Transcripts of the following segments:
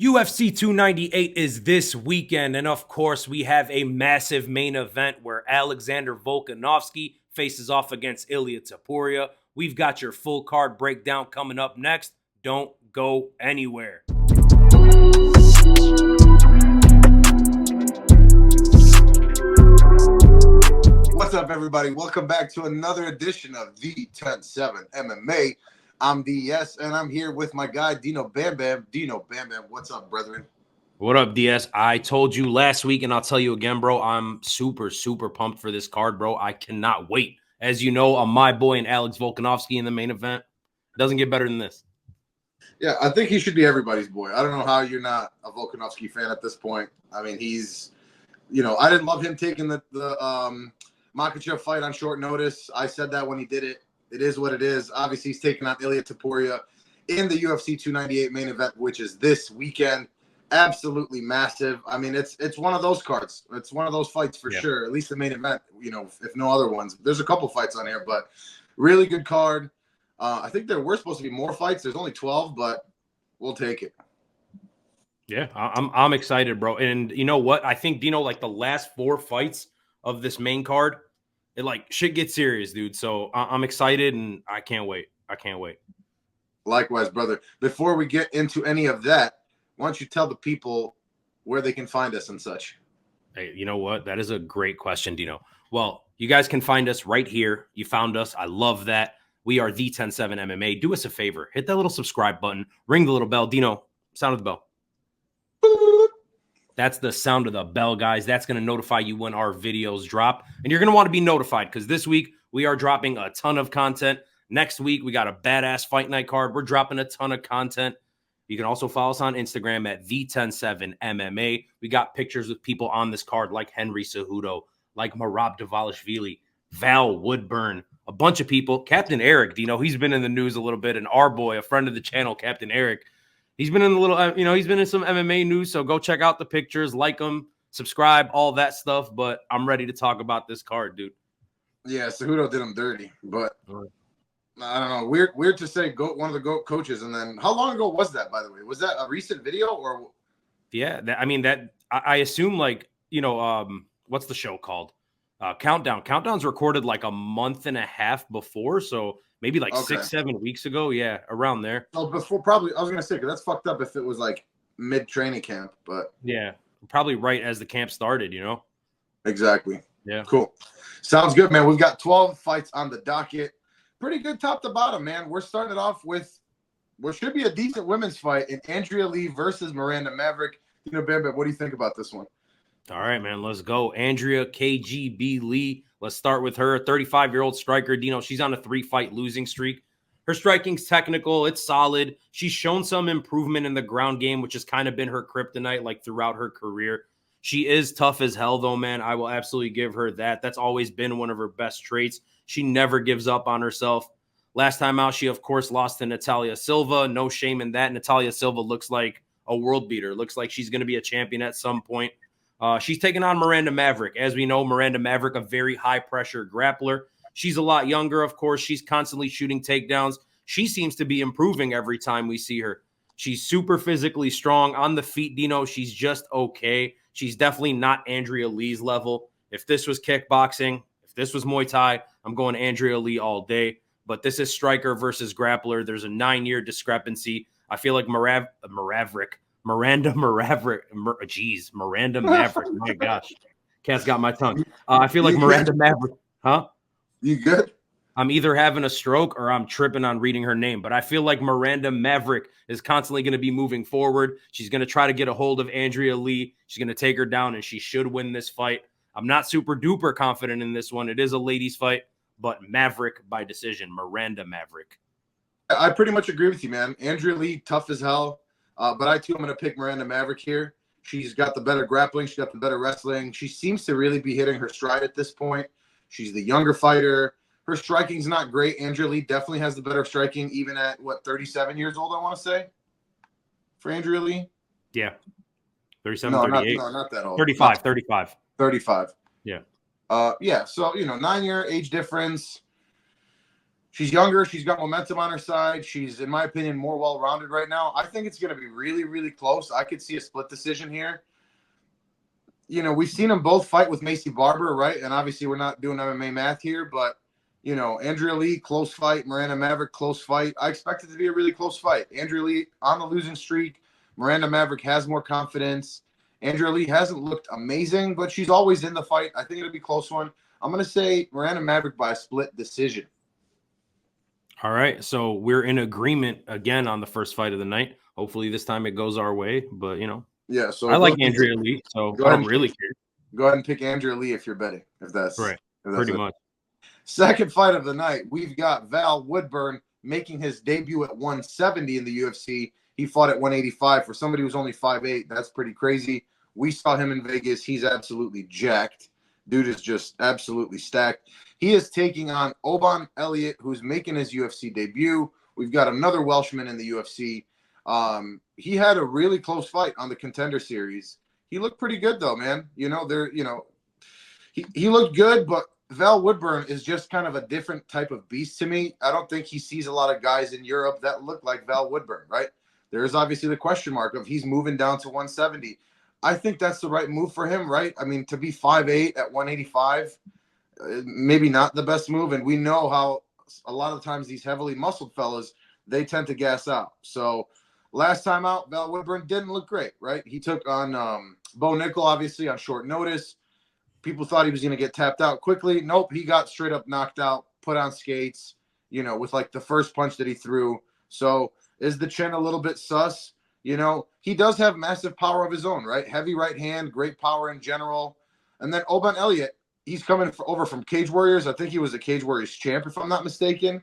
UFC 298 is this weekend, and of course, we have a massive main event where Alexander Volkanovski faces off against Ilia Topuria. We've got your full card breakdown coming up next. Don't go anywhere. What's up, everybody? Welcome back to another edition of the 10-7 MMA. I'm DS, and I'm here with my guy, Dino Bam Bam. Dino Bam Bam, what's up, brethren? What up, DS? I told you last week, and I'll tell you again, bro. I'm super pumped for this card, bro. I cannot wait. As you know, I'm my boy and Alex Volkanovski in the main event. Doesn't get better than this. Yeah, I think he should be everybody's boy. I don't know how you're not a Volkanovski fan at this point. I mean, he's, I didn't love him taking the Makhachev fight on short notice. I said that when he did it. It is what it is. Obviously, he's taking on Ilia Topuria in the UFC 298 main event, which is this weekend. Absolutely massive. I mean, it's one of those cards. It's one of those fights for sure. At least the main event, if no other ones. There's a couple fights on here, but really good card. I think there were supposed to be more fights. There's only 12, but we'll take it. Yeah, I'm excited, bro. And you know what? I think, Dino, like the last 4 fights of this main card, it shit gets serious, dude. So I'm excited and I can't wait. Likewise, brother. Before we get into any of that, why don't you tell the people where they can find us and such? Hey, you know what? That is a great question, Dino. Well, you guys can find us right here. You found us. I love that. We are the 10-7 MMA. Do us a favor. Hit that little subscribe button. Ring the little bell. Dino, sound of the bell. That's the sound of the bell, guys. That's going to notify you when our videos drop. And you're going to want to be notified because this week we are dropping a ton of content. Next week, we got a badass fight night card. We're dropping a ton of content. You can also follow us on Instagram at the10-7MMA. We got pictures with people on this card like Henry Cejudo, like Merab Dvalishvili, Val Woodburn, a bunch of people. Captain Eric, he's been in the news a little bit. And our boy, a friend of the channel, Captain Eric, he's been in a little, he's been in some MMA news. So go check out the pictures, like them, subscribe, all that stuff. But I'm ready to talk about this card, dude. Yeah, Cejudo did him dirty, but I don't know. Weird to say one of the GOAT coaches. And then how long ago was that, by the way? Was that a recent video or? Yeah, I assume what's the show called? Countdown. Countdown's recorded like a month and a half before. So maybe 6-7 weeks ago. Yeah, around there. Oh, before probably. I was going to say, because that's fucked up if it was like mid-training camp. But yeah, probably right as the camp started, Exactly. Yeah. Cool. Sounds good, man. We've got 12 fights on the docket. Pretty good top to bottom, man. We're starting it off with what should be a decent women's fight in Andrea Lee versus Miranda Maverick. Bam Bam, what do you think about this one? All right, man. Let's go. Andrea KGB Lee. Let's start with her. 35-year-old striker. She's on a 3-fight losing streak. Her striking's technical. It's solid. She's shown some improvement in the ground game, which has kind of been her kryptonite throughout her career. She is tough as hell, though, man. I will absolutely give her that. That's always been one of her best traits. She never gives up on herself. Last time out, she, of course, lost to Natalia Silva. No shame in that. Natalia Silva looks like a world beater. Looks like she's going to be a champion at some point. She's taking on Miranda Maverick. As we know, Miranda Maverick, a very high-pressure grappler. She's a lot younger, of course. She's constantly shooting takedowns. She seems to be improving every time we see her. She's super physically strong. On the feet, Dino, she's just okay. She's definitely not Andrea Lee's level. If this was kickboxing, if this was Muay Thai, I'm going Andrea Lee all day. But this is striker versus grappler. There's a 9-year discrepancy. I feel like Miranda Maverick. My gosh. Cat's got my tongue. I feel like Miranda Maverick. Huh? You good? I'm either having a stroke or I'm tripping on reading her name. But I feel like Miranda Maverick is constantly going to be moving forward. She's going to try to get a hold of Andrea Lee. She's going to take her down, and she should win this fight. I'm not super duper confident in this one. It is a ladies' fight, but Maverick by decision. Miranda Maverick. I pretty much agree with you, man. Andrea Lee, tough as hell. But I, too, am going to pick Miranda Maverick here. She's got the better grappling. She's got the better wrestling. She seems to really be hitting her stride at this point. She's the younger fighter. Her striking's not great. Andrea Lee definitely has the better striking, even at, 37 years old, I want to say, for Andrea Lee? Yeah. 37, 38. Not that old. 35. 35. Yeah. Yeah, so, 9-year age difference. She's younger. She's got momentum on her side. She's, in my opinion, more well-rounded right now. I think it's going to be really, really close. I could see a split decision here. You know, we've seen them both fight with Macy Barber, right? And obviously we're not doing MMA math here, but, you know, Andrea Lee, close fight. Miranda Maverick, close fight. I expect it to be a really close fight. Andrea Lee on the losing streak. Miranda Maverick has more confidence. Andrea Lee hasn't looked amazing, but she's always in the fight. I think it'll be a close one. I'm going to say Miranda Maverick by a split decision. All right. So we're in agreement again on the first fight of the night. Hopefully this time it goes our way, but, you know. Yeah, so I like Andrea Lee, so I don't really care. Go ahead and pick Andrea Lee if you're betting, if that's right. If that's Pretty it. much. Second fight of the night, we've got Val Woodburn making his debut at 170 in the UFC. He fought at 185. For somebody who's only 5'8", that's pretty crazy. We saw him in Vegas. He's absolutely jacked. Dude is just absolutely stacked. He is taking on Oban Elliot, who's making his UFC debut. We've got another Welshman in the UFC. He had a really close fight on the Contender Series. He looked pretty good though, man. You know, he looked good, but Val Woodburn is just kind of a different type of beast to me. I don't think he sees a lot of guys in Europe that look like Val Woodburn, right? There is obviously the question mark of he's moving down to 170. I think that's the right move for him, right? I mean, to be 5'8" at 185, maybe not the best move. And we know how a lot of times these heavily muscled fellas, they tend to gas out. So last time out, Val Woodburn didn't look great, right? He took on Bo Nickel, obviously, on short notice. People thought he was going to get tapped out quickly. Nope, he got straight up knocked out, put on skates, you know, with like the first punch that he threw. So is the chin a little bit sus? You know, he does have massive power of his own, right? Heavy right hand, great power in general. And then Oban Elliot, he's coming over from Cage Warriors. I think he was a Cage Warriors champ, if I'm not mistaken.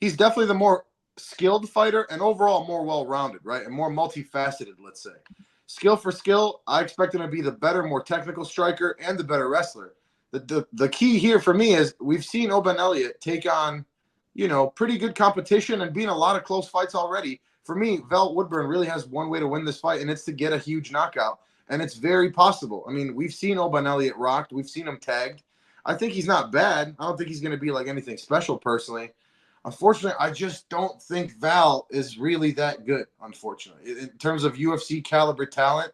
He's definitely the more skilled fighter and overall more well-rounded, right? And more multifaceted, let's say. Skill for skill, I expect him to be the better, more technical striker and the better wrestler. The key here for me is we've seen Oban Elliot take on, you know, pretty good competition and be in a lot of close fights already. For me, Val Woodburn really has one way to win this fight, and it's to get a huge knockout. And it's very possible. I mean, we've seen Oban Elliot rocked. We've seen him tagged. I think he's not bad. I don't think he's going to be like anything special personally. Unfortunately, I just don't think Val is really that good, unfortunately, in terms of UFC caliber talent.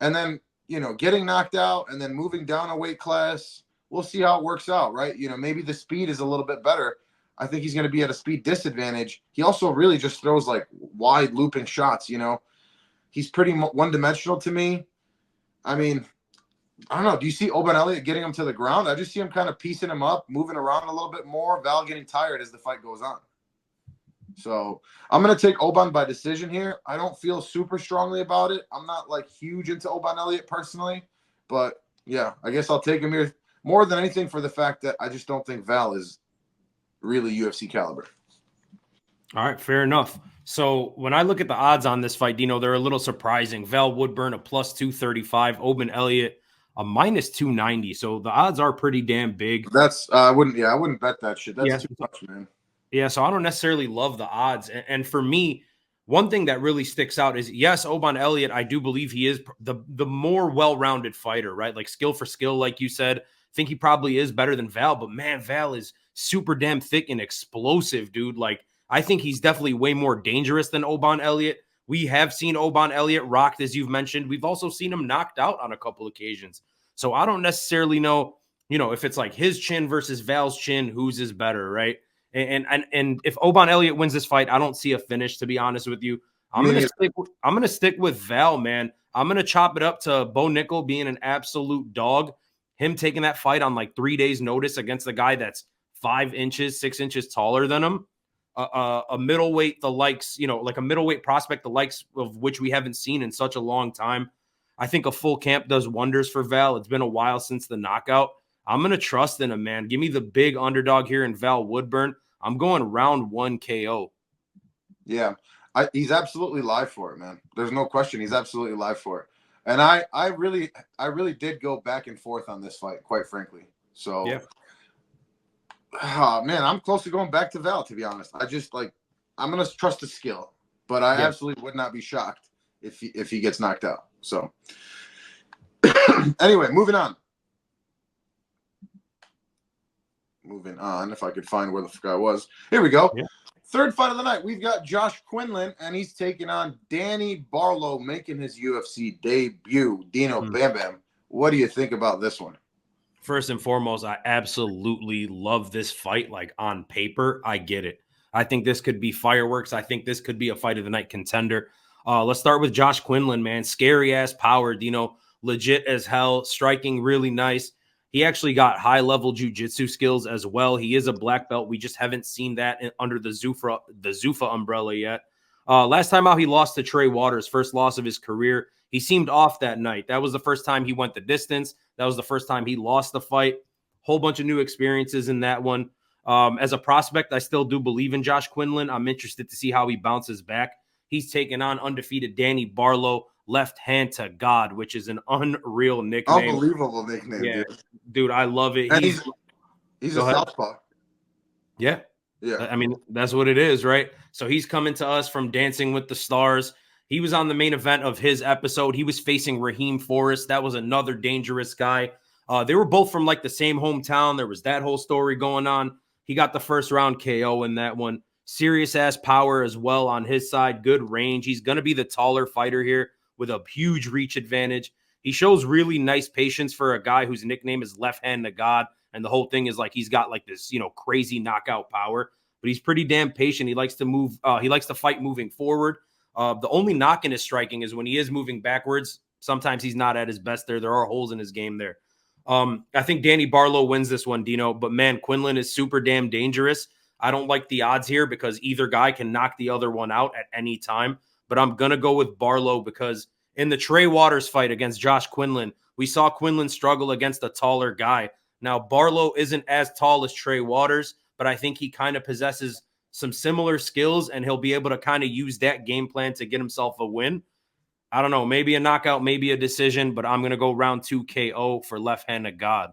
And then, you know, getting knocked out and then moving down a weight class, we'll see how it works out, right? You know, maybe the speed is a little bit better. I think he's going to be at a speed disadvantage. He also really just throws like wide looping shots, you know. He's pretty one-dimensional to me. I mean, I don't know. Do you see Oban Elliot getting him to the ground? I just see him kind of piecing him up, moving around a little bit more. Val getting tired as the fight goes on. So I'm going to take Oban by decision here. I don't feel super strongly about it. I'm not like huge into Oban Elliot personally. But yeah, I guess I'll take him here more than anything for the fact that I just don't think Val is really UFC caliber. All right, fair enough. So when I look at the odds on this fight, Dino, they're a little surprising. Val Woodburn, a plus 235. Oban Elliot, a minus 290. So the odds are pretty damn big. That's I wouldn't bet that shit. That's too much, man. Yeah, so I don't necessarily love the odds. And for me, one thing that really sticks out is, yes, Oban Elliot, I do believe he is the more well-rounded fighter, right? Like skill for skill, like you said. I think he probably is better than Val. But, man, Val is super damn thick and explosive, dude. Like, I think he's definitely way more dangerous than Oban Elliot. We have seen Oban Elliot rocked, as you've mentioned. We've also seen him knocked out on a couple occasions. So I don't necessarily know, you know, if it's like his chin versus Val's chin, whose is better, right? And if Oban Elliot wins this fight, I don't see a finish, to be honest with you. I'm gonna stick with Val, man. I'm gonna chop it up to Bo Nickel being an absolute dog. Him taking that fight on like 3 days' notice against the guy that's 5 inches, 6 inches taller than him. A middleweight, the likes, you know, like a middleweight prospect, the likes of which we haven't seen in such a long time. I think a full camp does wonders for Val. It's been a while since the knockout. I'm going to trust in him, man. Give me the big underdog here in Val Woodburn. I'm going round 1 KO. Yeah, he's absolutely live for it, man. There's no question. He's absolutely live for it. And I really did go back and forth on this fight, quite frankly. So, yeah. Man, I'm close to going back to Val, to be honest. I'm going to trust the skill, but I absolutely would not be shocked if he gets knocked out. So, anyway, moving on. moving on, if I could find where the fuck I was. Here we go. Yeah. Third fight of the night, we've got Josh Quinlan, and he's taking on Danny Barlow, making his UFC debut. Dino, Bam Bam, what do you think about this one? First and foremost, I absolutely love this fight. Like, on paper, I get it. I think this could be fireworks. I think this could be a fight of the night contender. Let's start with Josh Quinlan, man. Scary ass power, legit as hell, striking really nice. He actually got high level jiu-jitsu skills as well. He is a black belt. We just haven't seen that under the Zuffa umbrella yet. Last time out, he lost to Trey Waters, first loss of his career. He seemed off that night. That was the first time he went the distance. That was the first time he lost the fight. Whole bunch of new experiences in that one. As a prospect, I still do believe in Josh Quinlan. I'm interested to see how he bounces back. He's taken on undefeated Danny Barlow, left hand to God, which is an unreal nickname. Unbelievable nickname, yeah, dude. I love it. And he's a southpaw. Yeah. I mean, that's what it is, right? So he's coming to us from Dancing with the Stars. He was on the main event of his episode. He was facing Raheem Forrest. That was another dangerous guy. They were both from like the same hometown. There was that whole story going on. He got the first round KO in that one. Serious ass power as well on his side. Good range. He's going to be the taller fighter here with a huge reach advantage. He shows really nice patience for a guy whose nickname is Left Hand to God. And the whole thing is like he's got like this, crazy knockout power. But he's pretty damn patient. He likes to move. He likes to fight moving forward. The only knock in his striking is when he is moving backwards. Sometimes he's not at his best there. There are holes in his game there. I think Danny Barlow wins this one, Dino. But, man, Quinlan is super damn dangerous. I don't like the odds here because either guy can knock the other one out at any time. But I'm going to go with Barlow because in the Trey Waters fight against Josh Quinlan, we saw Quinlan struggle against a taller guy. Now, Barlow isn't as tall as Trey Waters, but I think he kind of possesses some similar skills, and he'll be able to kind of use that game plan to get himself a win. I don't know, maybe a knockout, maybe a decision, but I'm going to go round 2 KO for Left Hand of God.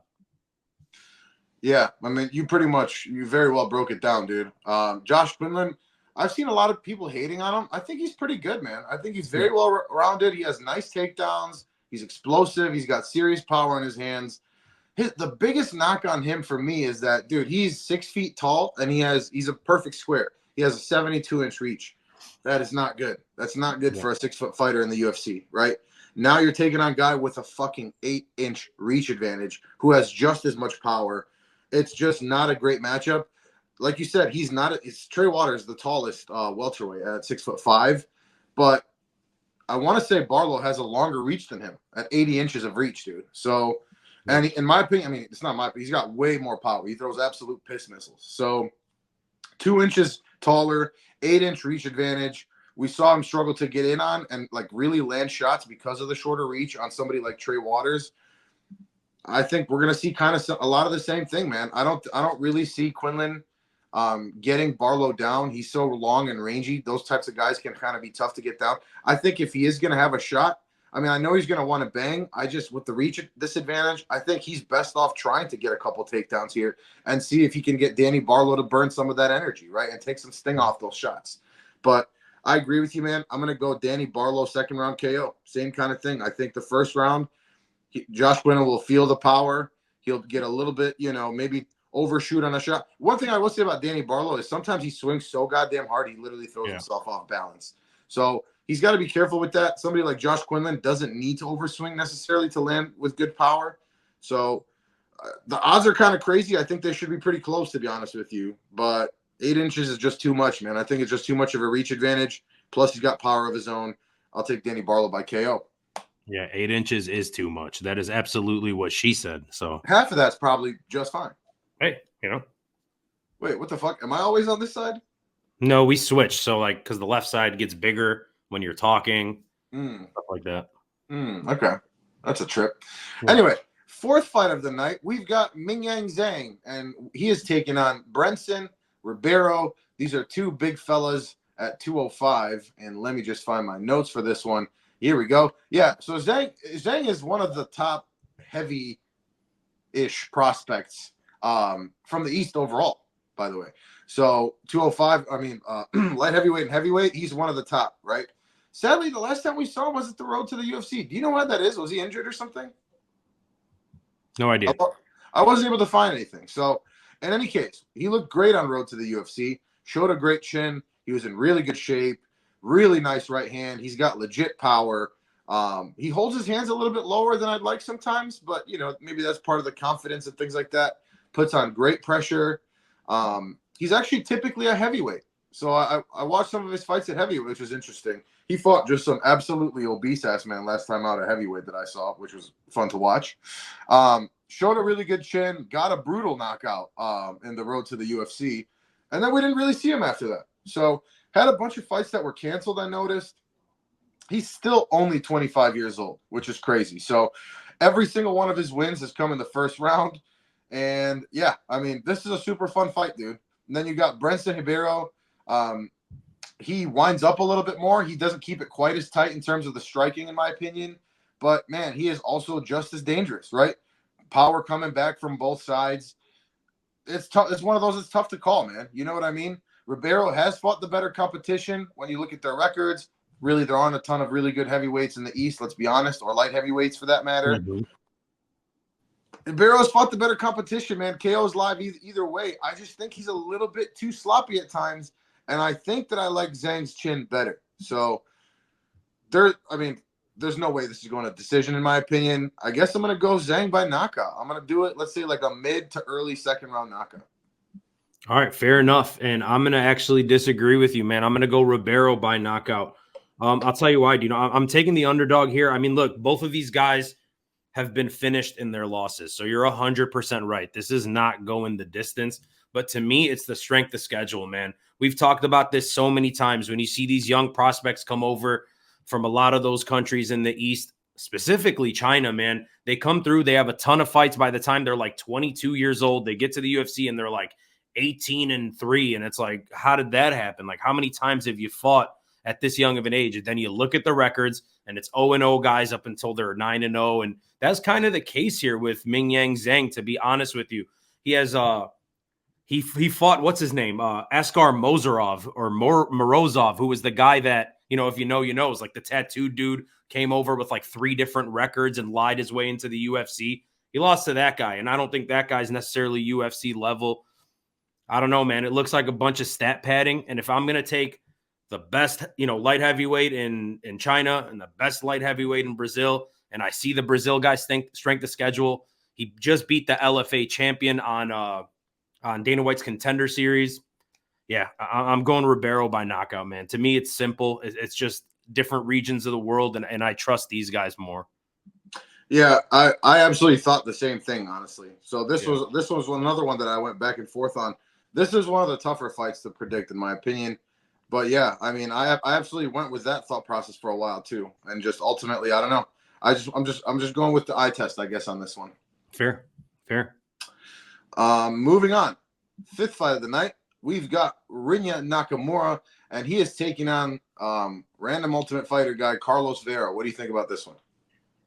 Yeah, I mean, you very well broke it down, dude. Josh Quinlan, I've seen a lot of people hating on him. I think he's pretty good, man. I think he's very well rounded. He has nice takedowns. He's explosive. He's got serious power in his hands. The biggest knock on him for me is that, dude, he's 6 feet tall and he's a perfect square. He has a 72-inch reach. That is not good. That's not good for a 6-foot fighter in the UFC, right? Now you're taking on a guy with a fucking 8-inch reach advantage who has just as much power. It's just not a great matchup. Like you said, it's Trey Waters, the tallest welterweight at 6'5", but I want to say Barlow has a longer reach than him at 80 inches of reach, dude. So, and in my opinion, I mean, it's not my opinion, he's got way more power. He throws absolute piss missiles. So 2 inches taller, 8-inch reach advantage. We saw him struggle to get in on and like really land shots because of the shorter reach on somebody like Trey Waters. I think we're going to see kind of a lot of the same thing, man. I don't really see Quinlan getting Barlow down. He's so long and rangy. Those types of guys can kind of be tough to get down. I think if he is going to have a shot, I mean, I know he's going to want to bang. With the reach disadvantage, I think he's best off trying to get a couple takedowns here and see if he can get Danny Barlow to burn some of that energy, right? And take some sting off those shots. But I agree with you, man. I'm going to go Danny Barlow, 2nd round KO. Same kind of thing. I think the first round, Josh Quinlan will feel the power. He'll get a little bit, maybe overshoot on a shot. One thing I will say about Danny Barlow is sometimes he swings so goddamn hard, he literally throws himself off balance. So he's got to be careful with that. Somebody like Josh Quinlan doesn't need to overswing necessarily to land with good power. So the odds are kind of crazy. I think they should be pretty close, to be honest with you. But 8 inches is just too much, man. I think it's just too much of a reach advantage. Plus, he's got power of his own. I'll take Danny Barlow by KO. Yeah, 8 inches is too much. That is absolutely what she said. So half of that's probably just fine. Hey, Wait, what the fuck? Am I always on this side? No, we switch. So like, because the left side gets bigger when you're talking, stuff like that. Okay, that's a trip. Yeah. Anyway, 4th fight of the night, we've got Mingyang Zhang, and he is taking on Brenson Ribeiro. These are 2 big fellas at 205, and let me just find my notes for this one. Here we go. Yeah, so Zhang is one of the top heavy-ish prospects from the East overall, by the way. So 205, I mean, light heavyweight and heavyweight, he's one of the top, right? Sadly, the last time we saw him was at the road to the UFC. Do you know why that is? Was he injured or something? No idea. I wasn't able to find anything. So In any case, he looked great on road to the UFC, showed a great chin. He was in really good shape, really nice right hand. He's got legit power. He holds his hands a little bit lower than I'd like sometimes, but, maybe that's part of the confidence and things like that. Puts on great pressure. He's actually typically a heavyweight. So I watched some of his fights at heavyweight, which was interesting. He fought just some absolutely obese-ass man last time out at heavyweight that I saw, which was fun to watch. Showed a really good chin, got a brutal knockout in the road to the UFC, and then we didn't really see him after that. So had a bunch of fights that were canceled, I noticed. He's still only 25 years old, which is crazy. So every single one of his wins has come in the first round. And, yeah, I mean, this is a super fun fight, dude. And then you got Brenson Ribeiro. He winds up a little bit more. He doesn't keep it quite as tight in terms of the striking, in my opinion. But, man, he is also just as dangerous, right? Power coming back from both sides. It's tough. It's one of those that's tough to call, man. You know what I mean? Ribeiro has fought the better competition. When you look at their records, really, there aren't a ton of really good heavyweights in the East, let's be honest, or light heavyweights for that matter. Mm-hmm. Ribeiro's fought the better competition, man. KO's live either way. I just think he's a little bit too sloppy at times, and I think that I like Zhang's chin better. So there's no way this is going to decision, in my opinion. I guess I'm going to go Zhang by knockout. I'm going to do it, let's say, like a mid to early second round knockout. All right, fair enough. And I'm going to actually disagree with you, man. I'm going to go Ribeiro by knockout. I'll tell you why. I'm taking the underdog here. I mean, look, both of these guys have been finished in their losses. So you're 100% right. This is not going the distance. But to me, it's the strength of schedule, man. We've talked about this so many times. When you see these young prospects come over from a lot of those countries in the East, specifically China, man, they come through. They have a ton of fights by the time they're like 22 years old. They get to the UFC and they're like 18-3. And it's like, how did that happen? Like, how many times have you fought at this young of an age? And then you look at the records and it's 0-0 guys up until they're 9-0. And that's kind of the case here with Mingyang Zhang, to be honest with you. He has he fought, what's his name? Askar Morozov, who was the guy that, if you know, is like the tattooed dude, came over with like 3 different records and lied his way into the UFC. He lost to that guy. And I don't think that guy's necessarily UFC level. I don't know, man. It looks like a bunch of stat padding. And if I'm going to take the best, light heavyweight in China and the best light heavyweight in Brazil, and I see the Brazil guy's strength of schedule. He just beat the LFA champion on Dana White's Contender Series. Yeah, I'm going Ribeiro by knockout, man. To me, it's simple. It's just different regions of the world, and I trust these guys more. Yeah, I absolutely thought the same thing, honestly. So this was another one that I went back and forth on. This is one of the tougher fights to predict, in my opinion. But yeah, I mean, I absolutely went with that thought process for a while too, and just ultimately, I don't know. I'm just going with the eye test, I guess, on this one. Fair. Moving on, 5th fight of the night, we've got Rinya Nakamura, and he is taking on random Ultimate Fighter guy Carlos Vera. What do you think about this one?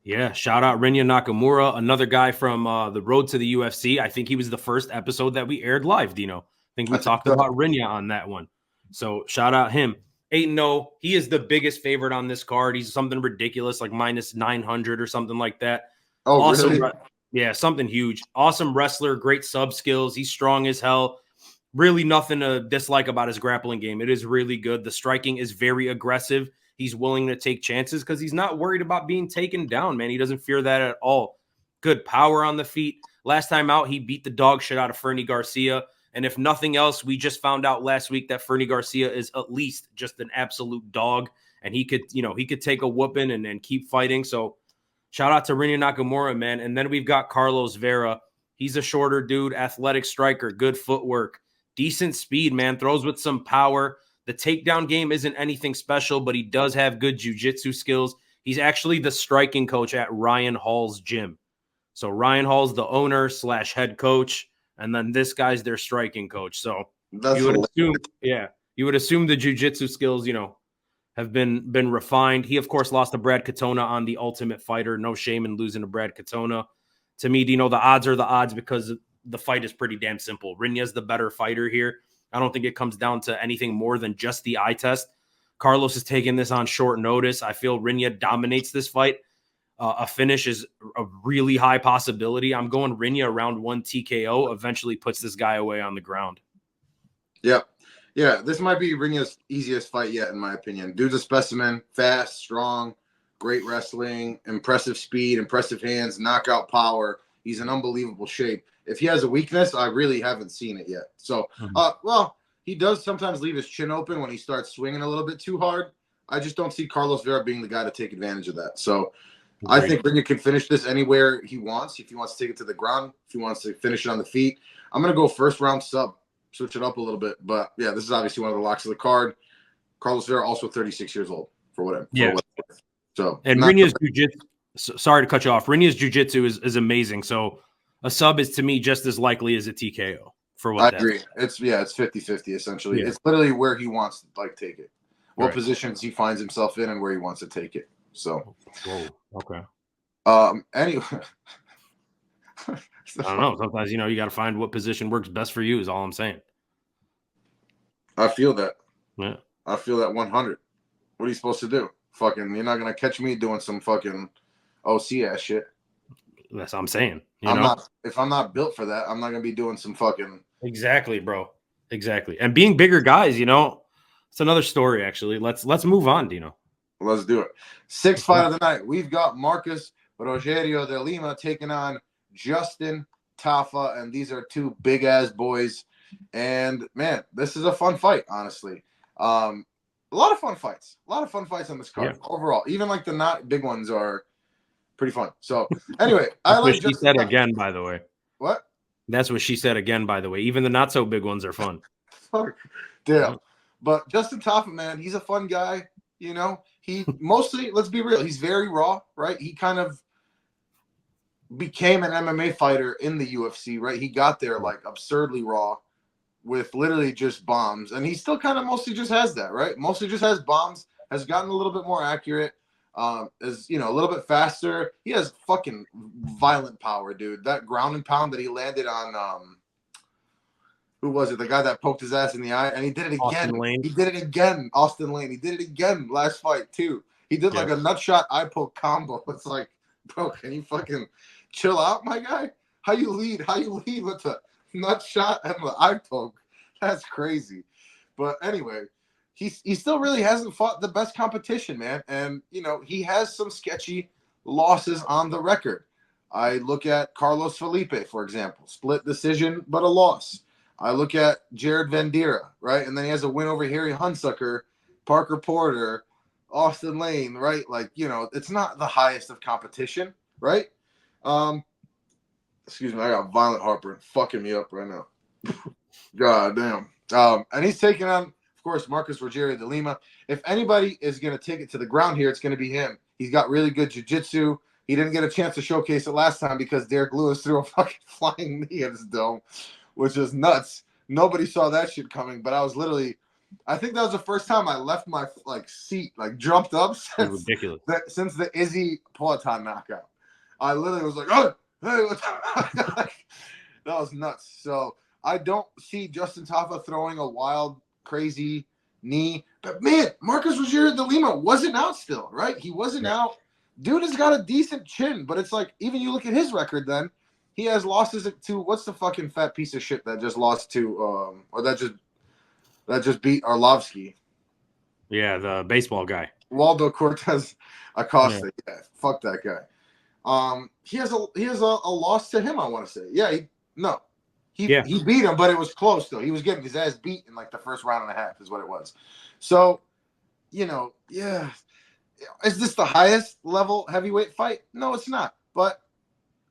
Yeah, shout out Rinya Nakamura, another guy from the road to the UFC. I think he was the first episode that we aired live, Dino. I think we talked about Rinya on that one. So shout out him. 8-0. He is the biggest favorite on this card. He's something ridiculous, like minus 900 or something like that. Oh, awesome. Really? Yeah, something huge. Awesome wrestler, great sub skills. He's strong as hell. Really nothing to dislike about his grappling game. It is really good. The striking is very aggressive. He's willing to take chances because he's not worried about being taken down, man. He doesn't fear that at all. Good power on the feet. Last time out, he beat the dog shit out of Fernie Garcia. And if nothing else, we just found out last week that Fernie Garcia is at least just an absolute dog. And he could take a whooping and keep fighting. So shout out to Rinya Nakamura, man. And then we've got Carlos Vera. He's a shorter dude, athletic striker, good footwork, decent speed, man. Throws with some power. The takedown game isn't anything special, but he does have good jiu-jitsu skills. He's actually the striking coach at Ryan Hall's gym. So Ryan Hall's the owner / head coach, and then this guy's their striking coach. So you would assume the jiu-jitsu skills, have been refined. He, of course, lost to Brad Katona on The Ultimate Fighter. No shame in losing to Brad Katona. To me, the odds are the odds because the fight is pretty damn simple. Rinya's the better fighter here. I don't think it comes down to anything more than just the eye test. Carlos is taking this on short notice. I feel Rinya dominates this fight. A finish is a really high possibility. I'm going Rinya round 1 TKO. Eventually puts this guy away on the ground. Yep. Yeah, this might be Rinya's easiest fight yet, in my opinion. Dude's a specimen, fast, strong, great wrestling, impressive speed, impressive hands, knockout power. He's in unbelievable shape. If he has a weakness, I really haven't seen it yet. So, well, he does sometimes leave his chin open when he starts swinging a little bit too hard. I just don't see Carlos Vera being the guy to take advantage of that. So, I think Rinya can finish this anywhere he wants. If he wants to take it to the ground, if he wants to finish it on the feet. I'm going to go first round sub. Switch it up a little bit. But, yeah, this is obviously one of the locks of the card. Carlos Vera, also 36 years old, for whatever. Yeah. So, and Rinya's jiu-jitsu, sorry to cut you off. Rinya's jiu-jitsu is amazing. So, a sub is, to me, just as likely as a TKO. For what I agree. It's 50-50, essentially. Yeah. It's literally where he wants to, take it. What positions he finds himself in and where he wants to take it. So. Whoa. Okay. Anyway. I don't know. Sometimes, you got to find what position works best for you is all I'm saying. I feel that. Yeah. I feel that 100. What are you supposed to do? Fucking, you're not going to catch me doing some fucking OC ass shit. That's what I'm saying. If I'm not built for that, I'm not going to be doing some fucking. Exactly, bro. Exactly. And being bigger guys, it's another story, actually. Let's move on, Dino. Let's do it. Sixth fight of the night. We've got Marcus Rogerio de Lima taking on Justin Tafa, and these are two big-ass boys. And, man, this is a fun fight, honestly. A lot of fun fights. A lot of fun fights on this card overall. Even, the not big ones are pretty fun. So, anyway, I like Justin. She said again, by the way. What? That's what she said again, by the way. Even the not-so-big ones are fun. Fuck. Damn. But Justin Tafa, man, he's a fun guy. He mostly, let's be real, he's very raw, right? He kind of became an MMA fighter in the UFC, right? He got there absurdly raw with literally just bombs. And he still kind of mostly just has that, right? Mostly just has bombs, has gotten a little bit more accurate, is, a little bit faster. He has fucking violent power, dude. That ground and pound that he landed on, who was it? The guy that poked his ass in the eye, and he did it again. He did it again, Austin Lane. He did it again last fight too. He did a nut shot eye poke combo. It's like, bro, can you fucking chill out, my guy? How you lead with the nut shot and the eye poke? That's crazy. But anyway, he still really hasn't fought the best competition, man. And he has some sketchy losses on the record. I look at Carlos Felipe, for example, split decision but a loss. I look at Jared Vandera, right? And then he has a win over Harry Hunsucker, Parker Porter, Austin Lane, right? It's not the highest of competition, right? Excuse me, I got violent heartburn fucking me up right now. God damn. And he's taking on, of course, Marcus Rogerio de Lima. If anybody is going to take it to the ground here, it's going to be him. He's got really good jiu-jitsu. He didn't get a chance to showcase it last time because Derek Lewis threw a fucking flying knee at his dome, which is nuts. Nobody saw that shit coming, but I was literally, I think that was the first time I left my seat, jumped up since the Izzy Poatan knockout. I literally was like, oh, hey, what's up? That was nuts. So I don't see Justin Tafa throwing a wild, crazy knee. But man, Marcus Rogerio de Lima wasn't out still, right? He wasn't out. Dude has got a decent chin, but it's even you look at his record then, he has losses to what's the fucking fat piece of shit that just lost to or that just beat Arlovsky. Yeah, the baseball guy. Waldo Cortez Acosta. Yeah, fuck that guy. He has a loss to him, I want to say. He beat him, but it was close though. He was getting his ass beat in the first round and a half is what it was. So, is this the highest level heavyweight fight? No, it's not. But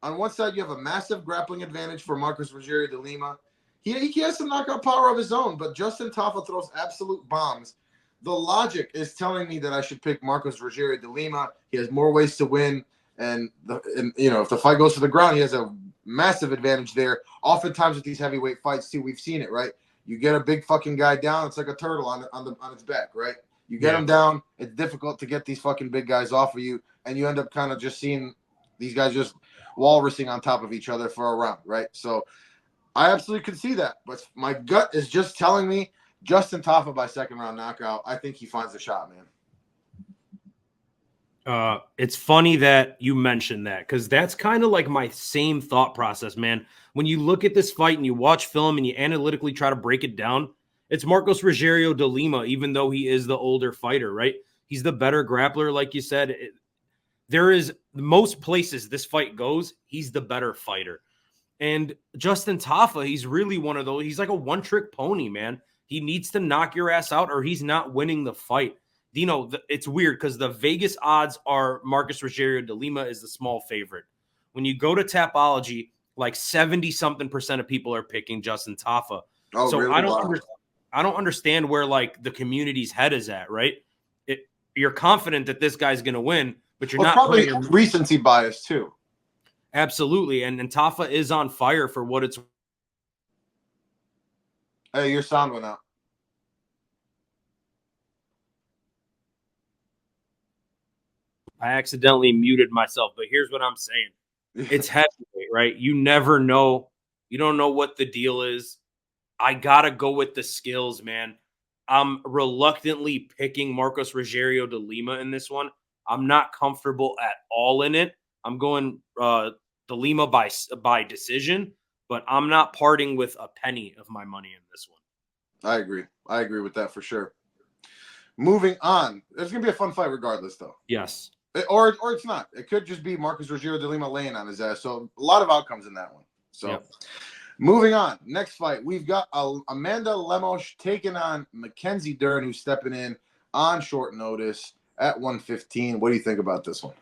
on one side, you have a massive grappling advantage for Marcus Rogerio de Lima. He has some knockout power of his own, but Justin Tafa throws absolute bombs. The logic is telling me that I should pick Marcus Rogerio de Lima. He has more ways to win, and if the fight goes to the ground, he has a massive advantage there. Oftentimes with these heavyweight fights too, we've seen it, right? You get a big fucking guy down, it's like a turtle on its back, right? You get him down, it's difficult to get these fucking big guys off of you, and you end up kind of just seeing these guys just walrusing on top of each other for a round, right? So I absolutely could see that, but my gut is just telling me Justin Tafa by second round knockout. I think he finds the shot, man. It's funny that you mentioned that because that's kind of like my same thought process, man. When you look at this fight and you watch film and you analytically try to break it down, it's Marcos Rogerio de Lima, even though he is the older fighter, right? He's the better grappler, like you said. There is most places this fight goes, he's the better fighter. And Justin Tafa, he's really one of those. He's like a one-trick pony, man. He needs to knock your ass out or he's not winning the fight. Dino, it's weird because the Vegas odds are Marcus Rogerio de Lima is the small favorite. When you go to Tapology, like 70-something% of people are picking Justin Tafa. Oh, so really? I don't understand where like the community's head is at, right? You're confident that this guy's going to win, but you're not probably recency bias too. Absolutely. And Tafa is on fire for what it's. Hey, your sound went out. I accidentally muted myself, but here's what I'm saying. It's heavyweight, right? You never know. You don't know what the deal is. I got to go with the skills, man. I'm reluctantly picking Marcos Rogerio de Lima in this one. I'm not comfortable at all in it. I'm going de Lima by decision, but I'm not parting with a penny of my money in this one. I agree. I agree with that for sure. Moving on. It's going to be a fun fight regardless, though. Yes. Or it's not. It could just be Marcos Rogerio de Lima laying on his ass. So a lot of outcomes in that one. So yep. Moving on. Next fight, we've got Amanda Lemos taking on Mackenzie Dern, who's stepping in on short notice at 115. What do you think about this one?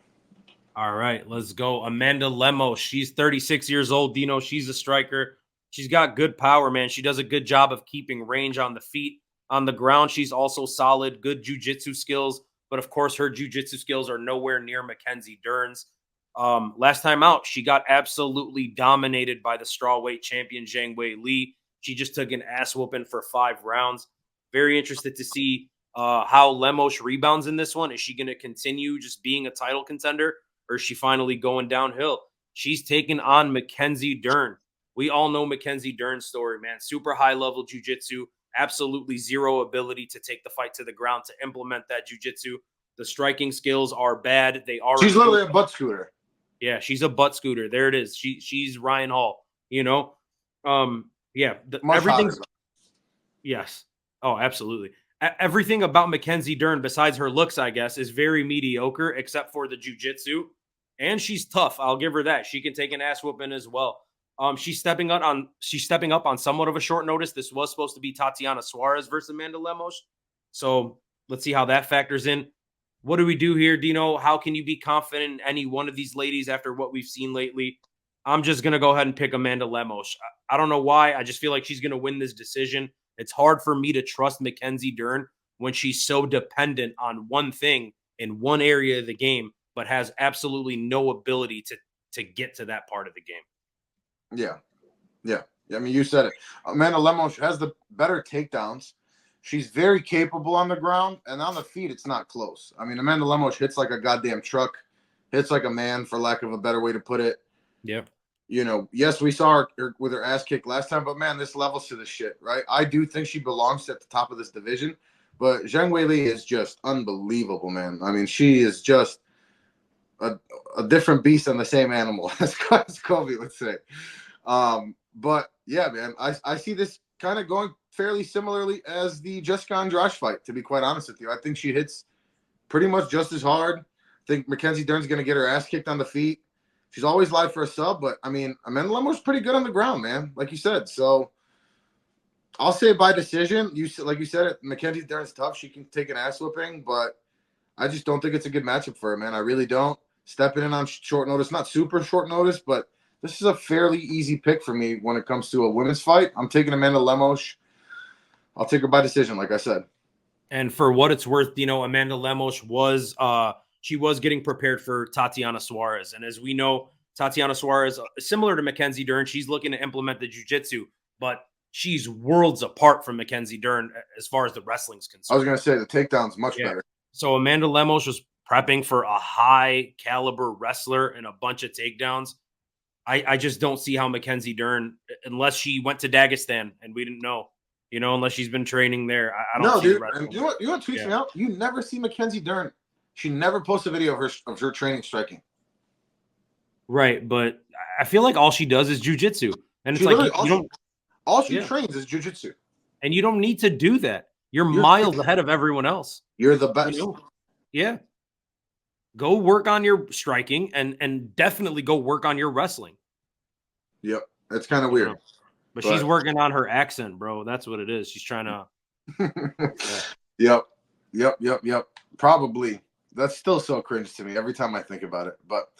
All right, let's go. Amanda Lemos. She's 36 years old. Dino, she's a striker. She's got good power, man. She does a good job of keeping range on the feet. On the ground, she's also solid, good jiu-jitsu skills. But, of course, her jiu-jitsu skills are nowhere near Mackenzie Dern's. Last time out, she got absolutely dominated by the strawweight champion, Zhang Li. She just took an ass whooping for 5 rounds. Very interested to see how Lemos rebounds in this one. Is she going to continue just being a title contender, or is she finally going downhill? She's taking on Mackenzie Dern. We all know Mackenzie Dern's story, man. Super high-level jiu-jitsu, absolutely zero ability to take the fight to the ground, to implement that jiu-jitsu. The striking skills are bad. They are. She's literally a butt scooter. Yeah, she's a butt scooter. There it is. She's Ryan Hall, you know? Yeah, everything's yes. Oh, absolutely. Everything about Mackenzie Dern, besides her looks, I guess, is very mediocre, except for the jiu-jitsu. And she's tough. I'll give her that. She can take an ass whooping as well. She's stepping up on somewhat of a short notice. This was supposed to be Tatiana Suarez versus Amanda Lemos. So let's see how that factors in. What do we do here, Dino? How can you be confident in any one of these ladies after what we've seen lately? I'm just going to go ahead and pick Amanda Lemos. I don't know why. I just feel like she's going to win this decision. It's hard for me to trust Mackenzie Dern when she's so dependent on one thing in one area of the game, but has absolutely no ability to get to that part of the game. Yeah. I mean, you said it. Amanda Lemos has the better takedowns. She's very capable on the ground, and on the feet, it's not close. I mean, Amanda Lemos hits like a goddamn truck, hits like a man, for lack of a better way to put it. Yeah. You know, yes, we saw her with her ass kicked last time, but man, this levels to the shit, right? I do think she belongs at the top of this division, but Zhang Li is just unbelievable, man. I mean, she is just a different beast on the same animal, as Kobe would say. But yeah, man, I see this kind of going fairly similarly as the Jessica Andrade fight, to be quite honest with you. I think she hits pretty much just as hard. I think Mackenzie Dern's going to get her ass kicked on the feet. She's always live for a sub, but I mean, Amanda Lemos pretty good on the ground, man, like you said. So I'll say by decision. Like you said, Mackenzie Dern's tough. She can take an ass whipping, but I just don't think it's a good matchup for her, man. I really don't. Stepping in on short notice, not super short notice, but this is a fairly easy pick for me when it comes to a women's fight. I'm taking Amanda Lemos. I'll take her by decision, like I said. And for what it's worth, you know, Amanda Lemos was she was getting prepared for Tatiana Suarez. And as we know, Tatiana Suarez, similar to Mackenzie Dern, she's looking to implement the jiu-jitsu, but she's worlds apart from Mackenzie Dern as far as the wrestling's concerned. I was going to say the takedown's much better. So Amanda Lemos was prepping for a high caliber wrestler and a bunch of takedowns. I just don't see how Mackenzie Dern, unless she went to Dagestan and we didn't know, unless she's been training there. I don't see dude. the wrestling. You know what tweets me out? You never see Mackenzie Dern She never posts a video of her training striking. Right, but I feel like all she does is jujitsu, and it's She like literally all she yeah, trains is jujitsu. and you don't need to do that. You're You're miles ahead of everyone else. You're the You best. know? Yeah. Go work on your striking and definitely go work on your wrestling. Yep. That's kind of weird. But she's working on her accent, bro. That's what it is. She's trying to Yep. Probably. That's still so cringe to me every time I think about it. But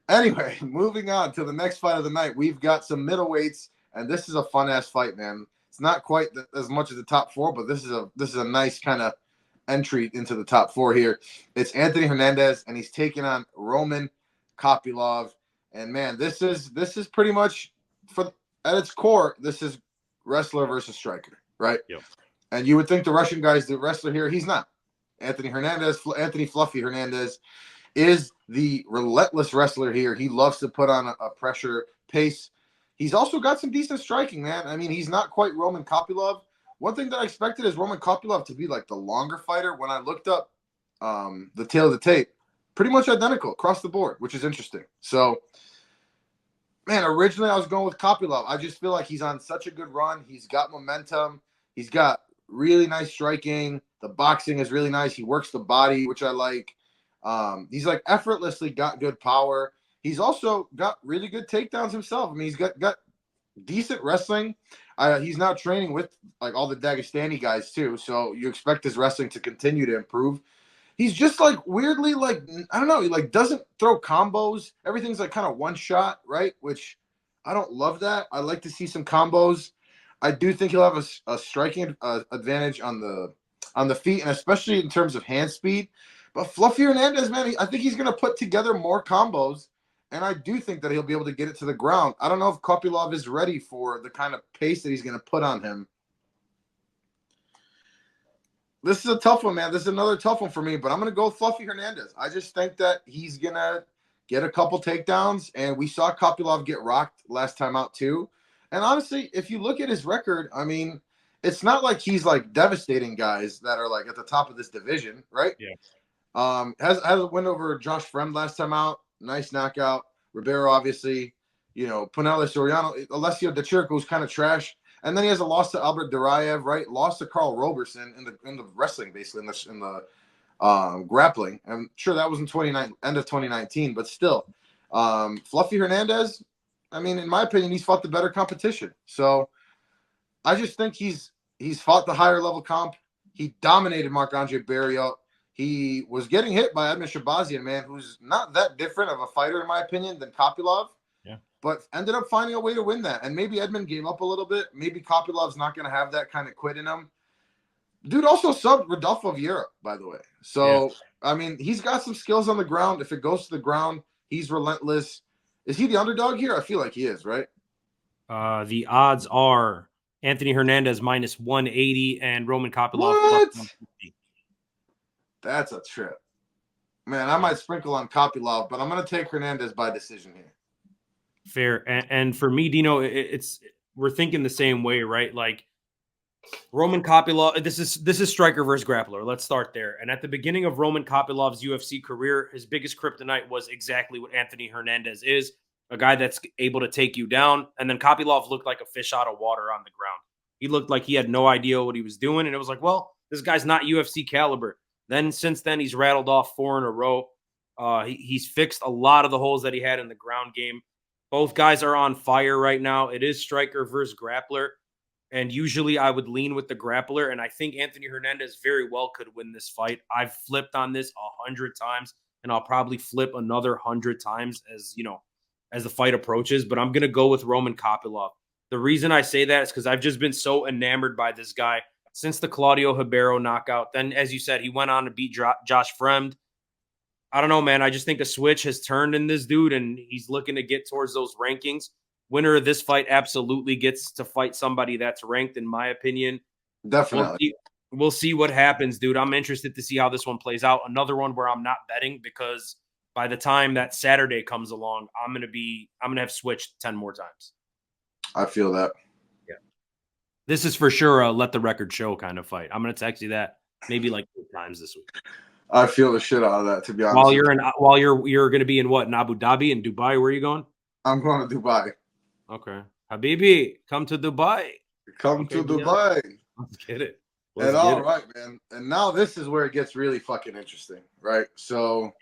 anyway, moving on to the next fight of the night. We've got some middleweights, and this is a fun ass fight, man. It's not quite as much as the top four, but this is a nice kind of entry into the top four here. It's Anthony Hernandez, and he's taking on Roman Kopylov. And man, this is pretty much at its core, this is wrestler versus striker, right? Yep. And you would think the Russian guy's the wrestler here. He's not. Anthony Fluffy Hernandez is the relentless wrestler here. He loves to put on a pressure pace. He's also got some decent striking, man. I mean, he's not quite Roman Kopylov. One thing that I expected is Roman Kopylov to be like the longer fighter. When I looked up the tail of the tape, pretty much identical across the board, which is interesting. So, man, originally I was going with Kopylov. I just feel like he's on such a good run. He's got momentum. He's got really nice striking. The boxing is really nice. He works the body, which I like. He's like effortlessly got good power. He's also got really good takedowns himself. I mean, he's got decent wrestling. He's now training with like all the Dagestani guys too, so you expect his wrestling to continue to improve. He's just like weirdly like I don't know, he like doesn't throw combos. Everything's like kind of one shot, right? Which I don't love that. I like to see some combos. I do think he'll have a striking advantage on the feet, and especially in terms of hand speed. But Fluffy Hernandez, man, I think he's going to put together more combos, and I do think that he'll be able to get it to the ground. I don't know if Kopylov is ready for the kind of pace that he's going to put on him. This is a tough one, man. This is another tough one for me, but I'm going to go with Fluffy Hernandez. I just think that he's going to get a couple takedowns, and we saw Kopylov get rocked last time out too. And honestly, if you look at his record, I mean, it's not like he's like devastating guys that are like at the top of this division, right? Yeah. Has a win over Josh Fremd last time out. Nice knockout. Ribeiro, obviously. You know, Pinelli Soriano. Alessio De Chirico's kind of trash. And then he has a loss to Albert Duraev, right? Lost to Carl Roberson in the wrestling, basically, in the grappling. I'm sure that was in end of 2019, but still. Fluffy Hernandez, I mean, in my opinion, he's fought the better competition. So I just think he's fought the higher level comp. He dominated Marc-Andre Barrios. He was getting hit by Edmen Shahbazian, man, who's not that different of a fighter, in my opinion, than Kopylov. Yeah. But ended up finding a way to win that. And maybe Edmen gave up a little bit. Maybe Kopylov's not going to have that kind of quit in him. Dude also subbed Rodolfo Vieira, by the way. So, yeah. I mean, he's got some skills on the ground. If it goes to the ground, he's relentless. Is he the underdog here? I feel like he is, right? The odds are Anthony Hernandez minus 180 and Roman Kopylov what? plus 150. That's a trip. Man, I might sprinkle on Kopylov, but I'm going to take Hernandez by decision here. Fair. And for me, Dino, we're thinking the same way, right? Like Roman Kopylov, this is striker versus grappler. Let's start there. And at the beginning of Roman Kopylov's UFC career, his biggest kryptonite was exactly what Anthony Hernandez is, a guy that's able to take you down. And then Kopylov looked like a fish out of water on the ground. He looked like he had no idea what he was doing. And it was like, well, this guy's not UFC caliber. Then since then, he's rattled off 4 in a row. He's fixed a lot of the holes that he had in the ground game. Both guys are on fire right now. It is striker versus grappler. And usually I would lean with the grappler. And I think Anthony Hernandez very well could win this fight. I've flipped on this 100 times, and I'll probably flip another 100 times as the fight approaches. But I'm going to go with Roman Kopylov. The reason I say that is because I've just been so enamored by this guy since the Claudio Ribeiro knockout. Then, as you said, he went on to beat Josh Fremd. I don't know, man. I just think a switch has turned in this dude, and he's looking to get towards those rankings. Winner of this fight absolutely gets to fight somebody that's ranked, in my opinion. Definitely. We'll see what happens, dude. I'm interested to see how this one plays out. Another one where I'm not betting because by the time that Saturday comes along, I'm gonna have switched 10 more times. I feel that. Yeah. This is for sure a let the record show kind of fight. I'm gonna text you that maybe like 2 times this week. I feel the shit out of that, to be honest. While you're going to be in what, in Abu Dhabi, in Dubai? Where are you going? I'm going to Dubai. Okay, Habibi, come to Dubai. Come to Dubai. Let's get it. Right, man. And now this is where it gets really fucking interesting, right? So,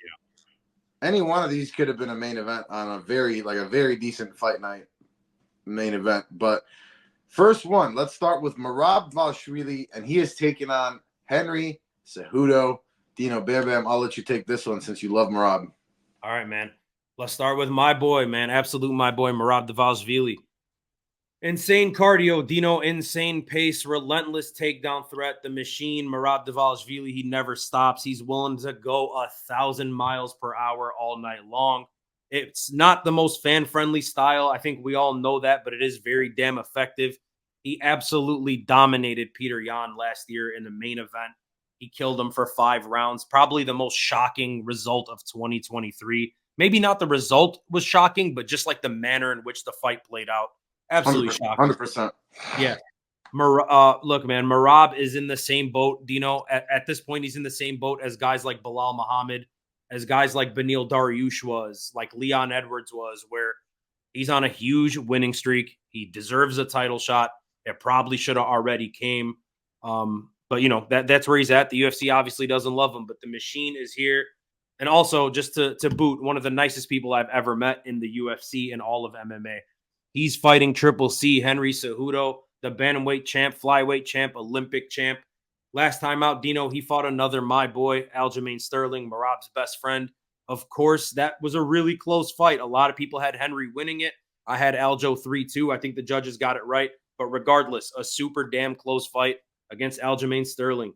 any one of these could have been a main event on a very decent fight night main event. But first one, let's start with Merab Dvalishvili, and he is taking on Henry Cejudo. Dino, bam, I'll let you take this one since you love Merab. All right, man. Let's start with my boy, man. Absolute my boy, Merab Dvalishvili. Insane cardio, Dino, insane pace, relentless takedown threat. The machine, Merab Dvalishvili, he never stops. He's willing to go 1,000 miles per hour all night long. It's not the most fan-friendly style. I think we all know that, but it is very damn effective. He absolutely dominated Peter Yan last year in the main event. He killed him for 5 rounds. Probably the most shocking result of 2023. Maybe not the result was shocking, but just like the manner in which the fight played out. Absolutely shocking. 100%. Yeah. Look, man, Merab is in the same boat, Dino. At this point, he's in the same boat as guys like Bilal Muhammad, as guys like Beneil Dariush was, like Leon Edwards was, where he's on a huge winning streak. He deserves a title shot. It probably should have already came. But, you know, that's where he's at. The UFC obviously doesn't love him, but the machine is here. And also, just to boot, one of the nicest people I've ever met in the UFC and all of MMA. He's fighting Triple C, Henry Cejudo, the bantamweight champ, flyweight champ, Olympic champ. Last time out, Dino, he fought another my boy, Aljamain Sterling, Merab's best friend. Of course, that was a really close fight. A lot of people had Henry winning it. I had Aljo 3-2. I think the judges got it right. But regardless, a super damn close fight against Aljamain Sterling.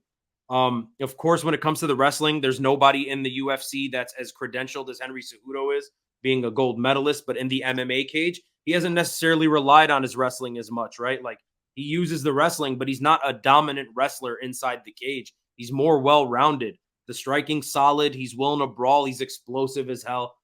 Of course, when it comes to the wrestling, there's nobody in the UFC that's as credentialed as Henry Cejudo is, being a gold medalist. But in the MMA cage, he hasn't necessarily relied on his wrestling as much, right? Like, he uses the wrestling, but he's not a dominant wrestler inside the cage. He's more well-rounded. The striking's solid. He's willing to brawl. He's explosive as hell.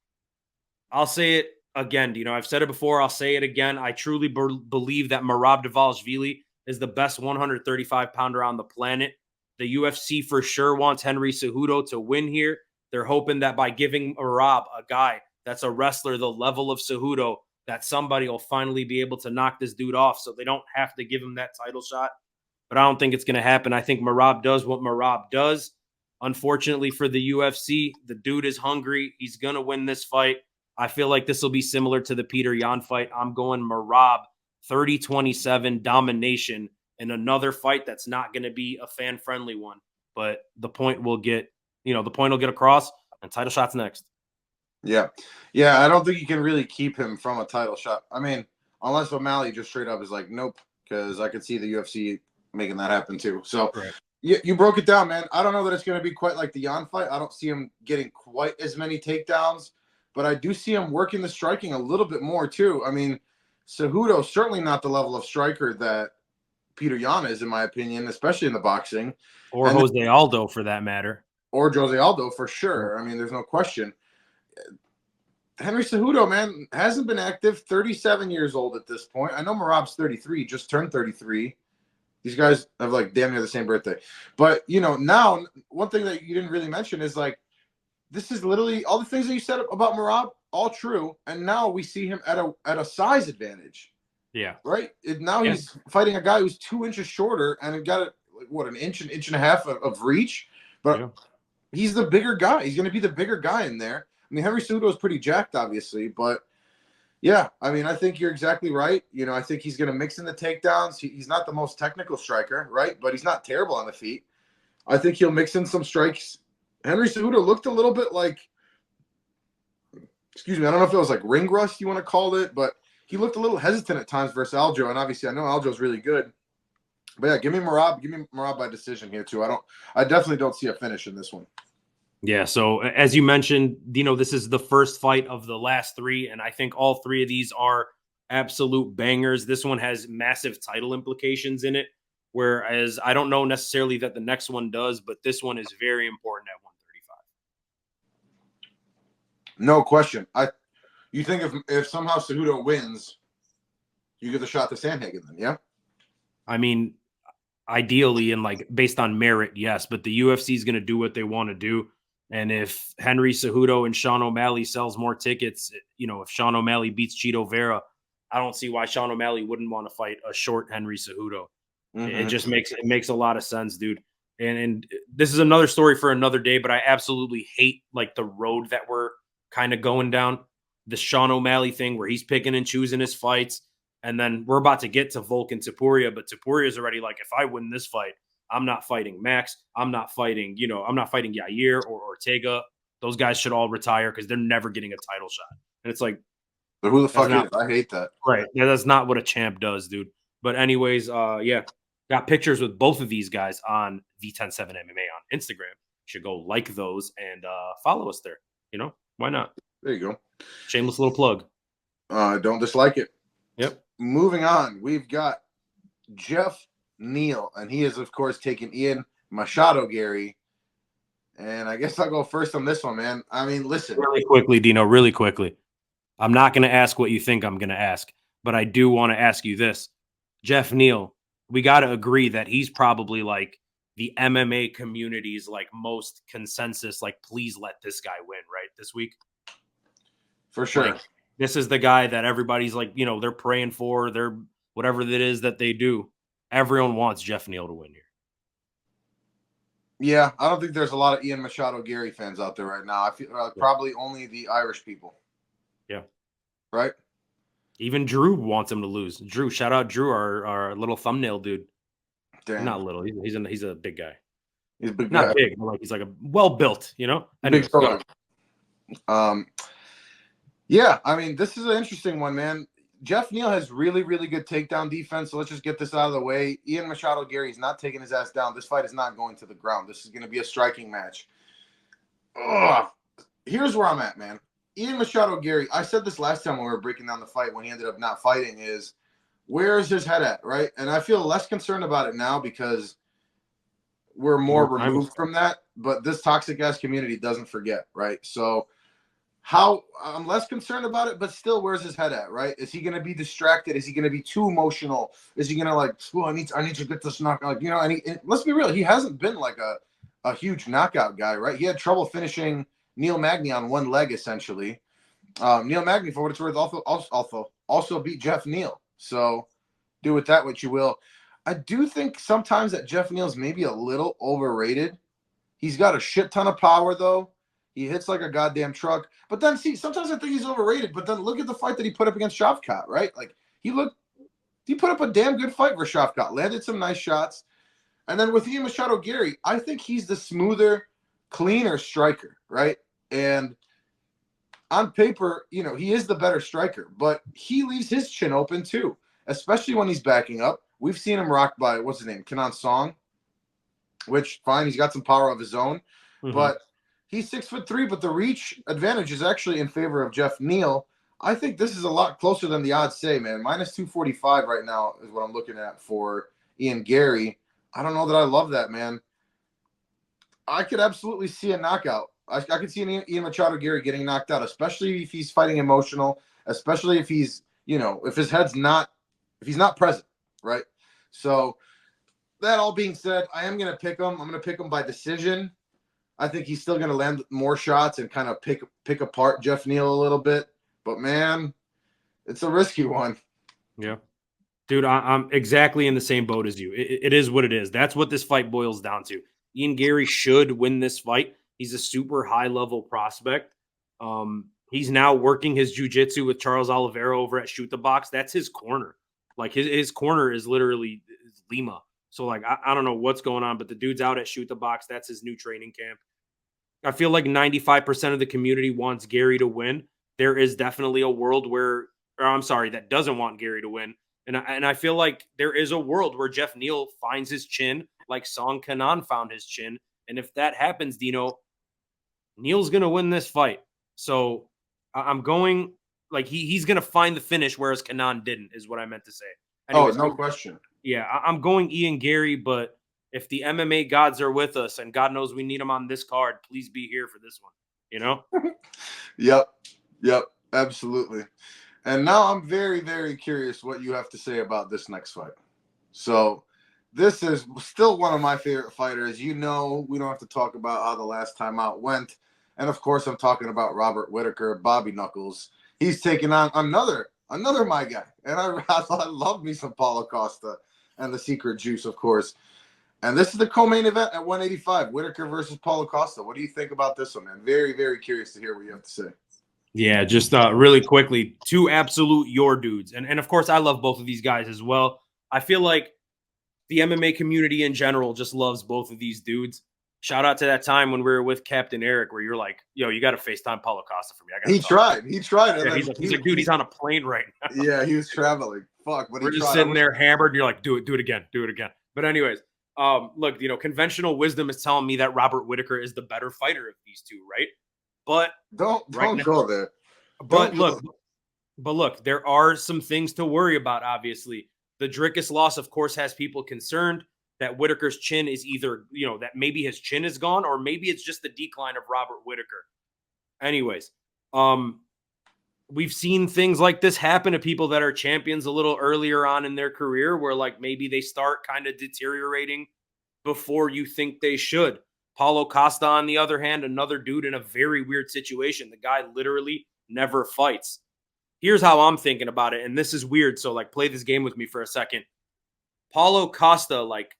I'll say it again, you know, I've said it before. I'll say it again. I truly believe that Merab Dvalishvili is the best 135-pounder on the planet. The UFC for sure wants Henry Cejudo to win here. They're hoping that by giving Merab, a guy that's a wrestler the level of Cejudo, that somebody will finally be able to knock this dude off so they don't have to give him that title shot. But I don't think it's going to happen. I think Merab does what Merab does. Unfortunately for the UFC, the dude is hungry. He's going to win this fight. I feel like this will be similar to the Peter Yan fight. I'm going Merab 30-27 domination in another fight that's not going to be a fan-friendly one. But the point will get, across, and title shot's next. Yeah. I don't think you can really keep him from a title shot. I mean, unless O'Malley just straight up is like, nope, because I could see the UFC making that happen too. So you broke it down, man. I don't know that it's going to be quite like the Yan fight. I don't see him getting quite as many takedowns, but I do see him working the striking a little bit more too. I mean, Cejudo certainly not the level of striker that Peter Yan is, in my opinion, especially in the boxing. Or Jose Aldo, for that matter. Or Jose Aldo, for sure. I mean, there's no question. Henry Cejudo, man, hasn't been active. 37 years old at this point. I know Merab's 33, just turned 33. These guys have like damn near the same birthday. But, you know, now one thing that you didn't really mention is like, this is literally all the things that you said about Merab, all true. And now we see him at a size advantage. Yeah. Right? Now he's fighting a guy who's 2 inches shorter and got an inch and a half of reach. But he's the bigger guy. He's going to be the bigger guy in there. I mean, Henry Cejudo is pretty jacked, obviously, but yeah, I mean, I think you're exactly right. You know, I think he's going to mix in the takedowns. He's not the most technical striker, right? But he's not terrible on the feet. I think he'll mix in some strikes. Henry Cejudo looked a little bit like, I don't know if it was like ring rust you want to call it, but he looked a little hesitant at times versus Aljo, and obviously I know Aljo's really good. But yeah, give me Merab by decision here too. I definitely don't see a finish in this one. Yeah, so as you mentioned, this is the first fight of the last 3, and I think all 3 of these are absolute bangers. This one has massive title implications in it, whereas I don't know necessarily that the next one does, but this one is very important at 135. No question. You think if somehow Cejudo wins, you give the shot to Sandhagen then, yeah? I mean, ideally and like based on merit, yes, but the UFC is going to do what they want to do. And if Henry Cejudo and Sean O'Malley sells more tickets, if Sean O'Malley beats Cheeto Vera, I don't see why Sean O'Malley wouldn't want to fight a short Henry Cejudo. It just makes a lot of sense, dude. And this is another story for another day, but I absolutely hate like the road that we're kind of going down. The Sean O'Malley thing where he's picking and choosing his fights. And then we're about to get to Volk and Topuria, but Topuria is already like, if I win this fight, I'm not fighting Max. I'm not fighting Yair or Ortega. Those guys should all retire because they're never getting a title shot. And it's like, but who the fuck is it? I hate that. Right. Yeah, that's not what a champ does, dude. But anyways, got pictures with both of these guys on V107 MMA on Instagram. You should go like those and follow us there. Why not? There you go. Shameless little plug. Don't dislike it. Yep. Moving on, we've got Geoff Neal, and he is, of course, taking Ian Machado, Garry. And I guess I'll go first on this one, man. I mean, listen. Really quickly, Dino, really quickly. I'm not going to ask what you think I'm going to ask, but I do want to ask you this. Geoff Neal, we got to agree that he's probably like the MMA community's like most consensus, like, please let this guy win, right, this week? For sure. Like, this is the guy that everybody's like, they're praying for, they're whatever it is that they do. Everyone wants Geoff Neal to win here. Yeah, I don't think there's a lot of Ian Machado Garry fans out there right now. I feel probably only the Irish people. Yeah. Right? Even Drew wants him to lose. Drew, shout out Drew, our little thumbnail dude. Damn. Not little. He's a big guy. He's a big Not guy. big, but like he's like a well built, Anyways, big yeah, I mean, this is an interesting one, man. Geoff Neal has really, really good takedown defense, so let's just get this out of the way. Ian Machado Garry is not taking his ass down. This fight is not going to the ground. This is going to be a striking match. Ugh. Here's where I'm at, man. Ian Machado Garry, I said this last time when we were breaking down the fight when he ended up not fighting, is where is his head at, right? And I feel less concerned about it now because we're more removed from that, but this toxic-ass community doesn't forget, right? So I'm less concerned about it, but still, where's his head at, right? Is he going to be distracted? Is he going to be too emotional? Is he going to like, oh, I need to get this knockout, and let's be real, he hasn't been like a huge knockout guy, right? He had trouble finishing Neil Magny on one leg, essentially. Neil Magny, for what it's worth, also beat Geoff Neal. So do with that what you will. I do think sometimes that Geoff Neal's maybe a little overrated. He's got a shit ton of power, though. He hits like a goddamn truck. But then, see, sometimes I think he's overrated. But then look at the fight that he put up against Shavkat, right? Like, he put up a damn good fight for Shavkat. Landed some nice shots. And then with Ian Machado Garry, I think he's the smoother, cleaner striker, right? And on paper, he is the better striker. But he leaves his chin open, too, especially when he's backing up. We've seen him rocked by, what's his name, Kenan Song, which, fine, he's got some power of his own. Mm-hmm. But he's 6'3", but the reach advantage is actually in favor of Geoff Neal. I think this is a lot closer than the odds say, man. Minus 245 right now is what I'm looking at for Ian Garry. I don't know that I love that, man. I could absolutely see a knockout. I could see an Ian Machado Garry getting knocked out, especially if he's fighting emotional, especially if he's, if his head's not, if he's not present, right? So that all being said, I am going to pick him. I'm going to pick him by decision. I think he's still going to land more shots and kind of pick apart Geoff Neal a little bit. But, man, it's a risky one. Yeah. Dude, I'm exactly in the same boat as you. It is what it is. That's what this fight boils down to. Ian Garry should win this fight. He's a super high-level prospect. He's now working his jiu-jitsu with Charles Oliveira over at Shoot the Box. That's his corner. Like, his corner is literally Lima. So, like, I don't know what's going on, but the dude's out at Shoot the Box. That's his new training camp. I feel like 95% of the community wants Garry to win. There is definitely a world that doesn't want Garry to win. And I feel like there is a world where Geoff Neal finds his chin like Song Kenan found his chin. And if that happens, Dino, Neal's going to win this fight. So I'm going like he's going to find the finish, whereas Kenan didn't, is what I meant to say. Anyways, no question. Yeah, I'm going Ian Garry, but if the MMA gods are with us, and God knows we need them on this card, please be here for this one, Yep, absolutely. And now I'm very, very curious what you have to say about this next fight. So This is still one of my favorite fighters. You know, we don't have to talk about how the last time out went. And of course, I'm talking about Robert Whittaker, Bobby Knuckles. He's taking on another my guy. And I love me some Paulo Costa and the Secret Juice, of course. And this is the co-main event at 185, Whittaker versus Paulo Costa. What do you think about this one, man? Very, very curious to hear what you have to say. Yeah, just really quickly, two absolute your dudes. And of course, I love both of these guys as well. I feel like the MMA community in general just loves both of these dudes. Shout out to that time when we were with Captain Eric, where you're like, yo, you got to FaceTime Paulo Costa for me. He tried. Yeah, he's like, dude, he's on a plane right now. Yeah, he was traveling. Fuck. But we're just sitting there hammered. And you're like, do it again. But anyways, look, conventional wisdom is telling me that Robert Whittaker is the better fighter of these two, right? But don't go there. But look, there are some things to worry about, obviously. The Dricus loss, of course, has people concerned that Whittaker's chin is either, that maybe his chin is gone or maybe it's just the decline of Robert Whittaker. Anyways, we've seen things like this happen to people that are champions a little earlier on in their career where like maybe they start kind of deteriorating before you think they should. Paulo Costa, on the other hand, another dude in a very weird situation. The guy literally never fights. Here's how I'm thinking about it, and this is weird, so like play this game with me for a second. Paulo Costa, like,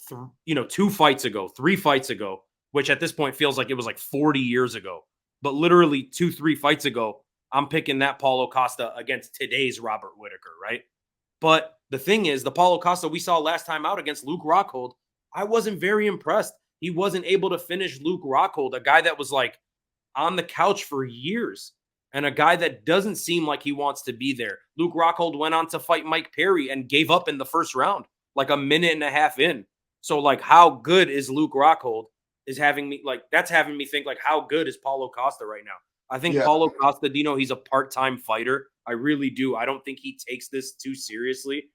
3 fights ago, which at this point feels like it was like 40 years ago, but literally 2-3 fights ago, I'm picking that Paulo Costa against today's Robert Whittaker, right? But the thing is, the Paulo Costa we saw last time out against Luke Rockhold, I wasn't very impressed. He wasn't able to finish Luke Rockhold, a guy that was like on the couch for years and a guy that doesn't seem like he wants to be there. Luke Rockhold went on to fight Mike Perry and gave up in the first round, like a minute and a half in. So like, how good is Luke Rockhold is having me like, that's having me think like, how good is Paulo Costa right now? I think Paulo Costa, he's a part-time fighter. I really do. I don't think he takes this too seriously.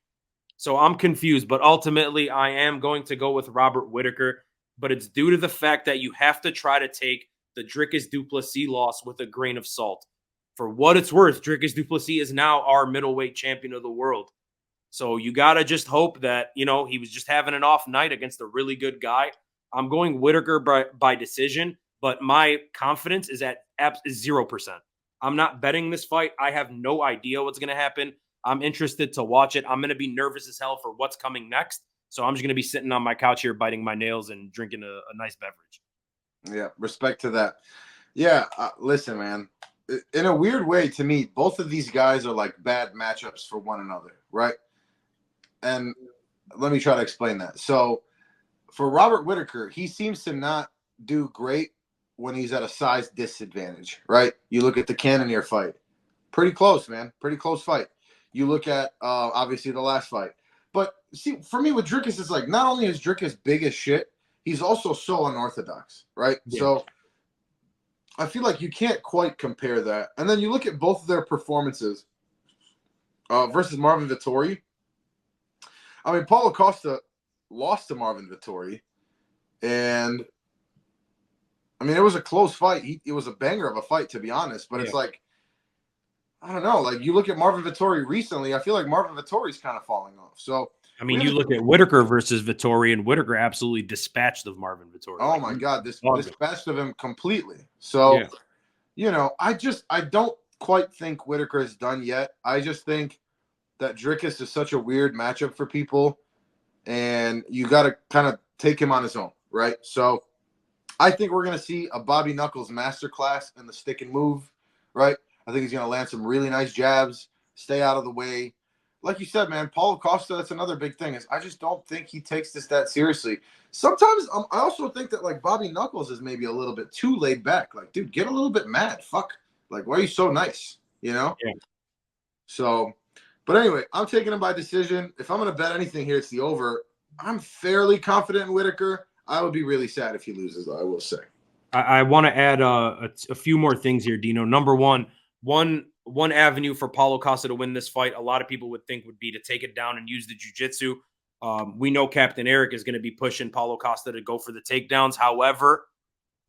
So I'm confused, but ultimately I am going to go with Robert Whittaker, but it's due to the fact that you have to try to take the Dricus du Plessis loss with a grain of salt. For what it's worth, Dricus du Plessis is now our middleweight champion of the world. So you got to just hope that, he was just having an off night against a really good guy. I'm going Whittaker by decision, but my confidence is at 0%. I'm not betting this fight. I have no idea what's going to happen. I'm interested to watch it. I'm going to be nervous as hell for what's coming next. So I'm just going to be sitting on my couch here, biting my nails and drinking a nice beverage. Yeah, respect to that. Yeah, listen, man. In a weird way, to me, both of these guys are like bad matchups for one another, right? And let me try to explain that. So for Robert Whittaker, he seems to not do great when he's at a size disadvantage, right? You look at the Cannonier fight. Pretty close, man. Pretty close fight. You look at, obviously, the last fight. But see, for me with Dricus, it's like not only is Dricus big as shit, he's also so unorthodox, right? Yeah. So I feel like you can't quite compare that. And then you look at both of their performances versus Marvin Vettori. I mean, Paulo Costa lost to Marvin Vettori. And, I mean, it was a close fight. It was a banger of a fight, to be honest. But it's like, I don't know. Like, you look at Marvin Vettori recently, I feel like Marvin Vettori's kind of falling off. So, I mean, you look at Whittaker versus Vettori, and Whittaker absolutely dispatched of Marvin Vettori. Oh, my God. Dispatched of him completely. So, I don't quite think Whittaker is done yet. I just think that Dricus is such a weird matchup for people, and you got to kind of take him on his own, right? So, I think we're going to see a Bobby Knuckles masterclass in the stick and move, right? I think he's going to land some really nice jabs, stay out of the way. Like you said, man, Paulo Costa, that's another big thing. Is I just don't think he takes this that seriously. Sometimes I also think that, like, Bobby Knuckles is maybe a little bit too laid back. Like, dude, get a little bit mad. Fuck. Like, why are you so nice? Yeah. So, but anyway, I'm taking him by decision. If I'm going to bet anything here, it's the over. I'm fairly confident in Whittaker. I would be really sad if he loses, though, I will say. I want to add a few more things here, Dino. Number one avenue for Paulo Costa to win this fight, a lot of people would think would be to take it down and use the jiu-jitsu. We know Captain Eric is going to be pushing Paulo Costa to go for the takedowns. However,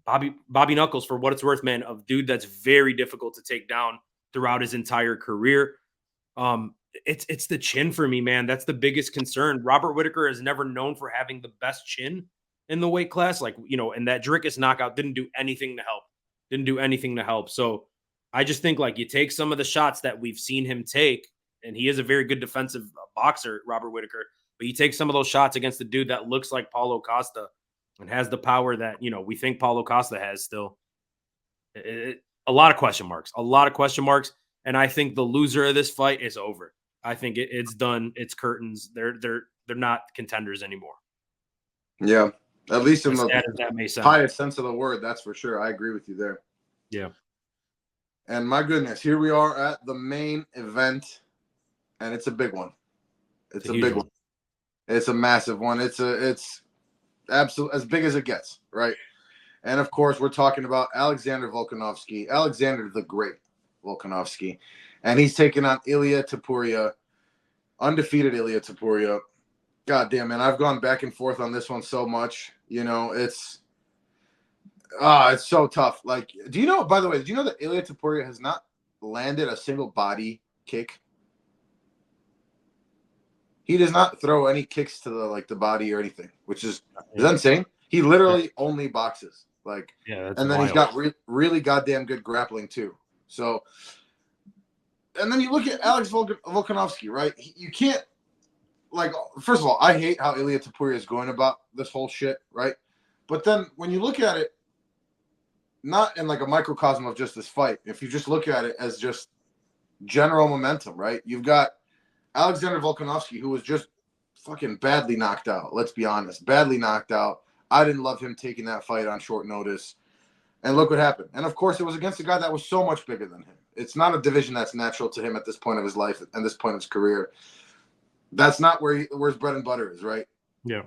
Bobby Knuckles, for what it's worth, man, a dude that's very difficult to take down throughout his entire career. It's the chin for me, man. That's the biggest concern. Robert Whittaker is never known for having the best chin in the weight class. Like, and that Drickus knockout didn't do anything to help. Didn't do anything to help. So I just think like you take some of the shots that we've seen him take, and he is a very good defensive boxer, Robert Whittaker, but you take some of those shots against the dude that looks like Paulo Costa and has the power that, we think Paulo Costa has still. A lot of question marks. And I think the loser of this fight is over. I think it's done. It's curtains. They're not contenders anymore. Yeah, at least in that may sound. Highest sense of the word, that's for sure. I agree with you there. Yeah. And my goodness, here we are at the main event, and it's a big one. It's a big one. It's a massive one. It's absolute as big as it gets, right? And of course, we're talking about Alexander Volkanovski, Alexander the Great Volkanovski, and he's taking on Ilia Topuria, undefeated Ilia Topuria. God damn, man, I've gone back and forth on this one so much. It's so tough. Like, by the way, did you know that Ilia Topuria has not landed a single body kick? He does not throw any kicks to the body or anything, which is that insane? He literally only boxes. Like, and then wild. He's got really goddamn good grappling too. So, and then you look at Alex Volkanovski, right? You can't, first of all, I hate how Ilia Topuria is going about this whole shit, right? But then when you look at it, not in like a microcosm of just this fight, if you just look at it as just general momentum, right? You've got Alexander Volkanovski, who was just fucking badly knocked out. Let's be honest, badly knocked out. I didn't love him taking that fight on short notice. And look what happened. And, of course, it was against a guy that was so much bigger than him. It's not a division that's natural to him at this point of his life and this point of his career. That's not where his bread and butter is, right? Yeah.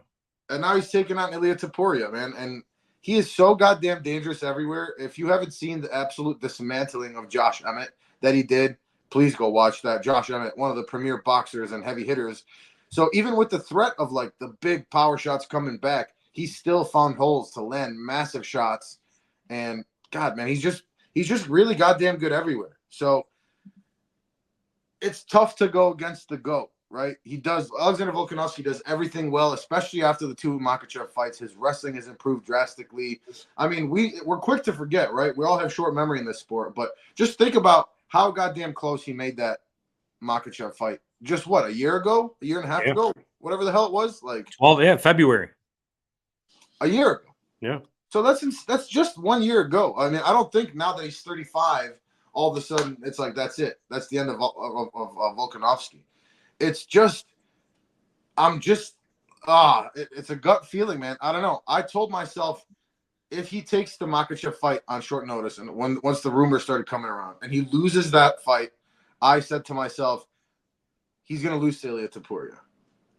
And now he's taking on Ilia Topuria, man. And he is so goddamn dangerous everywhere. If you haven't seen the absolute dismantling of Josh Emmett that he did, please go watch that. Josh Emmett, one of the premier boxers and heavy hitters. So even with the threat of, the big power shots coming back, he still found holes to land massive shots. And God, man, he's just really goddamn good everywhere. So it's tough to go against the GOAT, right? Alexander Volkanovski does everything well, especially after the two Makhachev fights. His wrestling has improved drastically. I mean, we're quick to forget, right? We all have short memory in this sport, but just think about how goddamn close he made that Makhachev fight. Just what, a year ago? A year and a half ago? Whatever the hell it was? 12, February. A year ago. Yeah. So that's just 1 year ago. I mean, I don't think now that he's 35, all of a sudden it's like that's it. That's the end of Volkanovski. It's just, it's a gut feeling, man. I don't know. I told myself if he takes the Makhachev fight on short notice, and once the rumors started coming around, and he loses that fight, I said to myself, he's gonna lose to Ilia Topuria.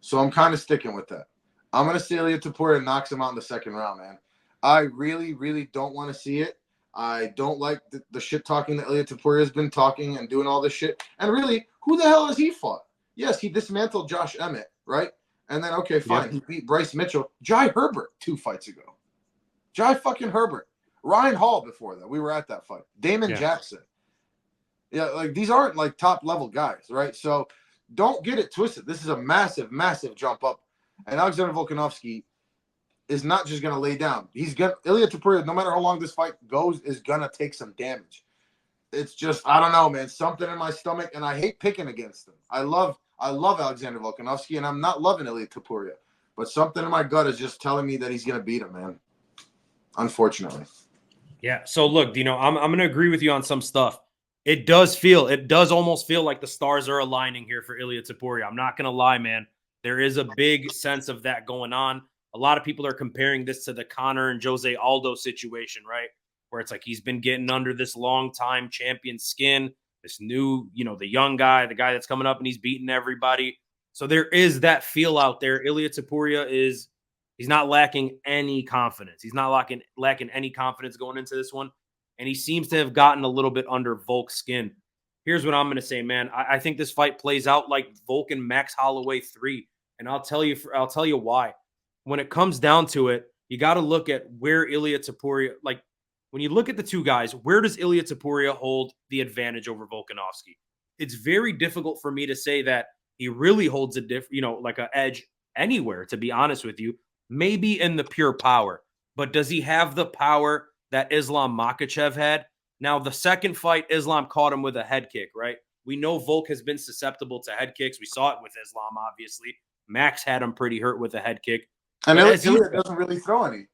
So I'm kind of sticking with that. I'm gonna say Ilia Topuria knocks him out in the second round, man. I really, really don't want to see it. I don't like the shit talking that Ilia Topuria has been talking and doing all this shit. And really, who the hell has he fought? Yes, he dismantled Josh Emmett, right? And then, okay, fine. He beat Bryce Mitchell. Jai Herbert 2 fights ago. Jai fucking Herbert. Ryan Hall before that. We were at that fight. Damon Jackson. Yeah, these aren't top-level guys, right? So don't get it twisted. This is a massive, massive jump up. And Alexander Volkanovski is not just going to lay down. Ilia Topuria, no matter how long this fight goes, is going to take some damage. It's just, I don't know, man, something in my stomach, and I hate picking against him. I love Alexander Volkanovski, and I'm not loving Ilia Topuria, but something in my gut is just telling me that he's going to beat him, man. Unfortunately. Yeah. So look, I'm going to agree with you on some stuff. It does almost feel like the stars are aligning here for Ilia Topuria. I'm not going to lie, man. There is a big sense of that going on. A lot of people are comparing this to the Conor and Jose Aldo situation, right? Where it's like he's been getting under this long-time champion skin, this new, the young guy, the guy that's coming up and he's beating everybody. So there is that feel out there. Ilia Topuria he's not lacking any confidence. He's not lacking any confidence going into this one. And he seems to have gotten a little bit under Volk's skin. Here's what I'm going to say, man. I think this fight plays out like Volk and Max Holloway 3. And I'll tell you why. When it comes down to it, you got to look at where Ilia Topuria, when you look at the two guys, where does Ilia Topuria hold the advantage over Volkanovski? it's very difficult for me to say that he really holds a like an edge anywhere, to be honest with you. Maybe in the pure power, but does he have the power that Islam Makhachev had? Now, the second fight, Islam caught him with a head kick, right? We know Volk has been susceptible to head kicks. We saw it with Islam, obviously. Max had him pretty hurt with a head kick. And Ilya doesn't really throw any.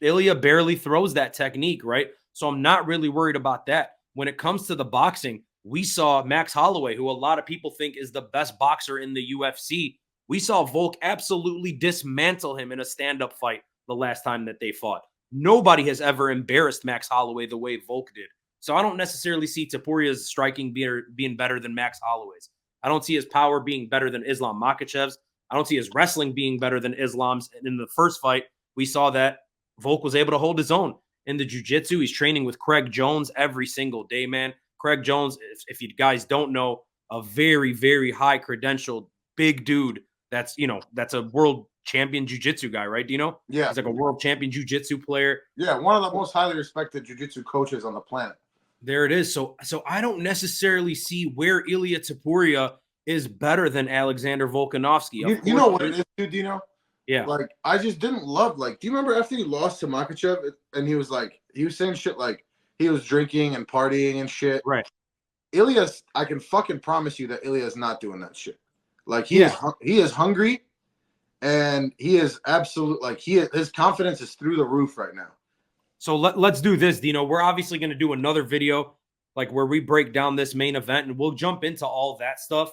Ilya barely throws that technique, right? So I'm not really worried about that. When it comes to the boxing, we saw Max Holloway, who a lot of people think is the best boxer in the UFC. We saw Volk absolutely dismantle him in a stand-up fight the last time that they fought. Nobody has ever embarrassed Max Holloway the way Volk did. So I don't necessarily see Topuria's striking being better than Max Holloway's. I don't see his power being better than Islam Makhachev's. I don't see his wrestling being better than Islam's. And in the first fight, we saw that Volk was able to hold his own. In the jiu-jitsu, he's training with Craig Jones every single day, man. Craig Jones, if you guys don't know, a very, very high-credentialed big dude that's a world champion jiu-jitsu guy, right? Do you know? Yeah. He's like a world champion jiu-jitsu player. Yeah, one of the most highly respected jiu-jitsu coaches on the planet. There it is. So I don't necessarily see where Ilia Topuria is better than Alexander Volkanovski. You know what it is, too, Dino? Yeah. Like, I just didn't love, do you remember after he lost to Makhachev and he was saying shit like he was drinking and partying and shit? Right. Ilya's, I can fucking promise you that Ilya is not doing that shit. Like, he is hungry and he is absolute, his confidence is through the roof right now. So let's do this, Dino. We're obviously going to do another video where we break down this main event, and we'll jump into all that stuff,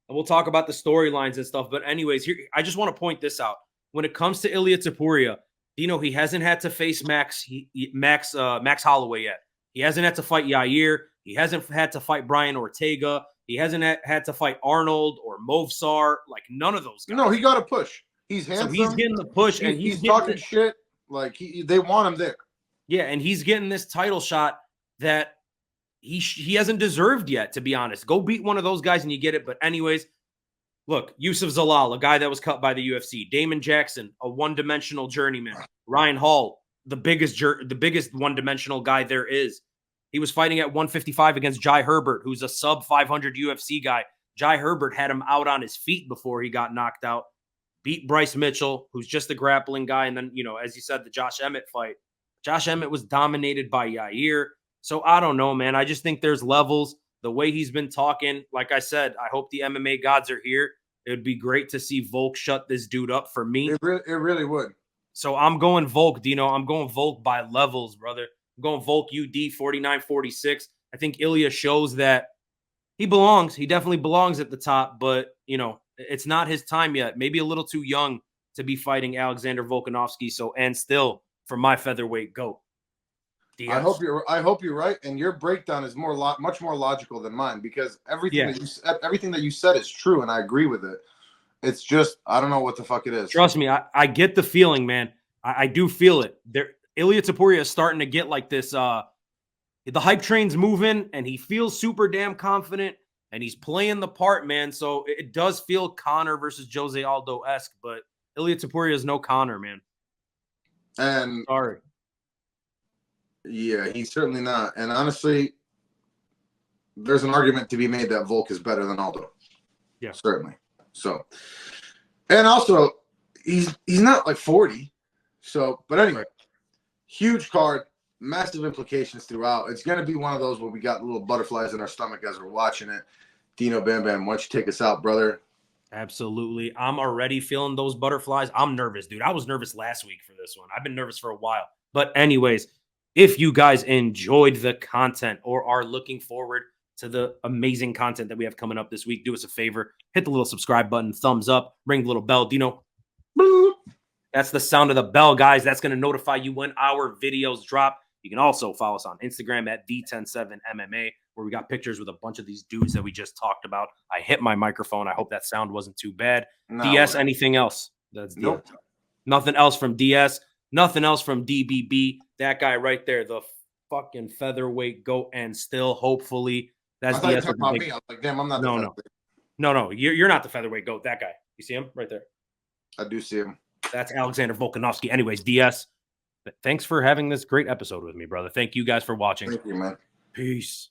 and we'll talk about the storylines and stuff. But anyways, here I just want to point this out. When it comes to Ilia Topuria, Dino, he hasn't had to face Max Holloway yet. He hasn't had to fight Yair. He hasn't had to fight Brian Ortega. He hasn't had to fight Arnold or Movsar. None of those guys. No, he got a push. He's handsome. So he's getting the push, and he's talking shit. They want him there. Yeah, and he's getting this title shot that he hasn't deserved yet, to be honest. Go beat one of those guys and you get it. But anyways, look, Yusuf Zalal, a guy that was cut by the UFC. Damon Jackson, a one-dimensional journeyman. Ryan Hall, the biggest one-dimensional guy there is. He was fighting at 155 against Jai Herbert, who's a sub-500 UFC guy. Jai Herbert had him out on his feet before he got knocked out. Beat Bryce Mitchell, who's just a grappling guy. And then, as you said, the Josh Emmett fight. Josh Emmett was dominated by Yair. So I don't know, man. I just think there's levels. The way he's been talking, like I said, I hope the MMA gods are here. It would be great to see Volk shut this dude up for me. It really would. So I'm going Volk, Dino. I'm going Volk by levels, brother. I'm going Volk UD 49-46. I think Ilya shows that he belongs. He definitely belongs at the top, but, it's not his time yet. Maybe a little too young to be fighting Alexander Volkanovski. And still, for my featherweight GOAT. I hope you're right, and your breakdown is much more logical than mine, because everything that you said is true, and I agree with it. It's just I don't know what the fuck it is. Trust me, I get the feeling, man. I do feel it. Ilia Topuria is starting to get like this. The hype train's moving, and he feels super damn confident, and he's playing the part, man. So it does feel Conor versus Jose Aldo-esque, but Ilia Topuria is no Conor, man. And sorry. Yeah, he's certainly not. And honestly, there's an argument to be made that Volk is better than Aldo. Yeah. Certainly. So, and also, he's not 40. So, but anyway, huge card, massive implications throughout. It's going to be one of those where we got little butterflies in our stomach as we're watching it. Dino Bam Bam, why don't you take us out, brother? Absolutely. I'm already feeling those butterflies. I'm nervous, dude. I was nervous last week for this one. I've been nervous for a while. But anyways, if you guys enjoyed the content or are looking forward to the amazing content that we have coming up this week, do us a favor. Hit the little subscribe button, thumbs up, ring the little bell. Dino, boop. That's the sound of the bell, guys. That's going to notify you when our videos drop. You can also follow us on Instagram at V107MMA, where we got pictures with a bunch of these dudes that we just talked about. I hit my microphone. I hope that sound wasn't too bad. No, DS, anything else? That's nope. DS. Nothing else from DS. Nothing else from DBB. That guy right there, the fucking featherweight GOAT, and still, hopefully, that's DS. I was like, damn, I'm not. No. You're not the featherweight GOAT. That guy. You see him right there? I do see him. That's Alexander Volkanovski. Anyways, DS, thanks for having this great episode with me, brother. Thank you guys for watching. Thank you, man. Peace.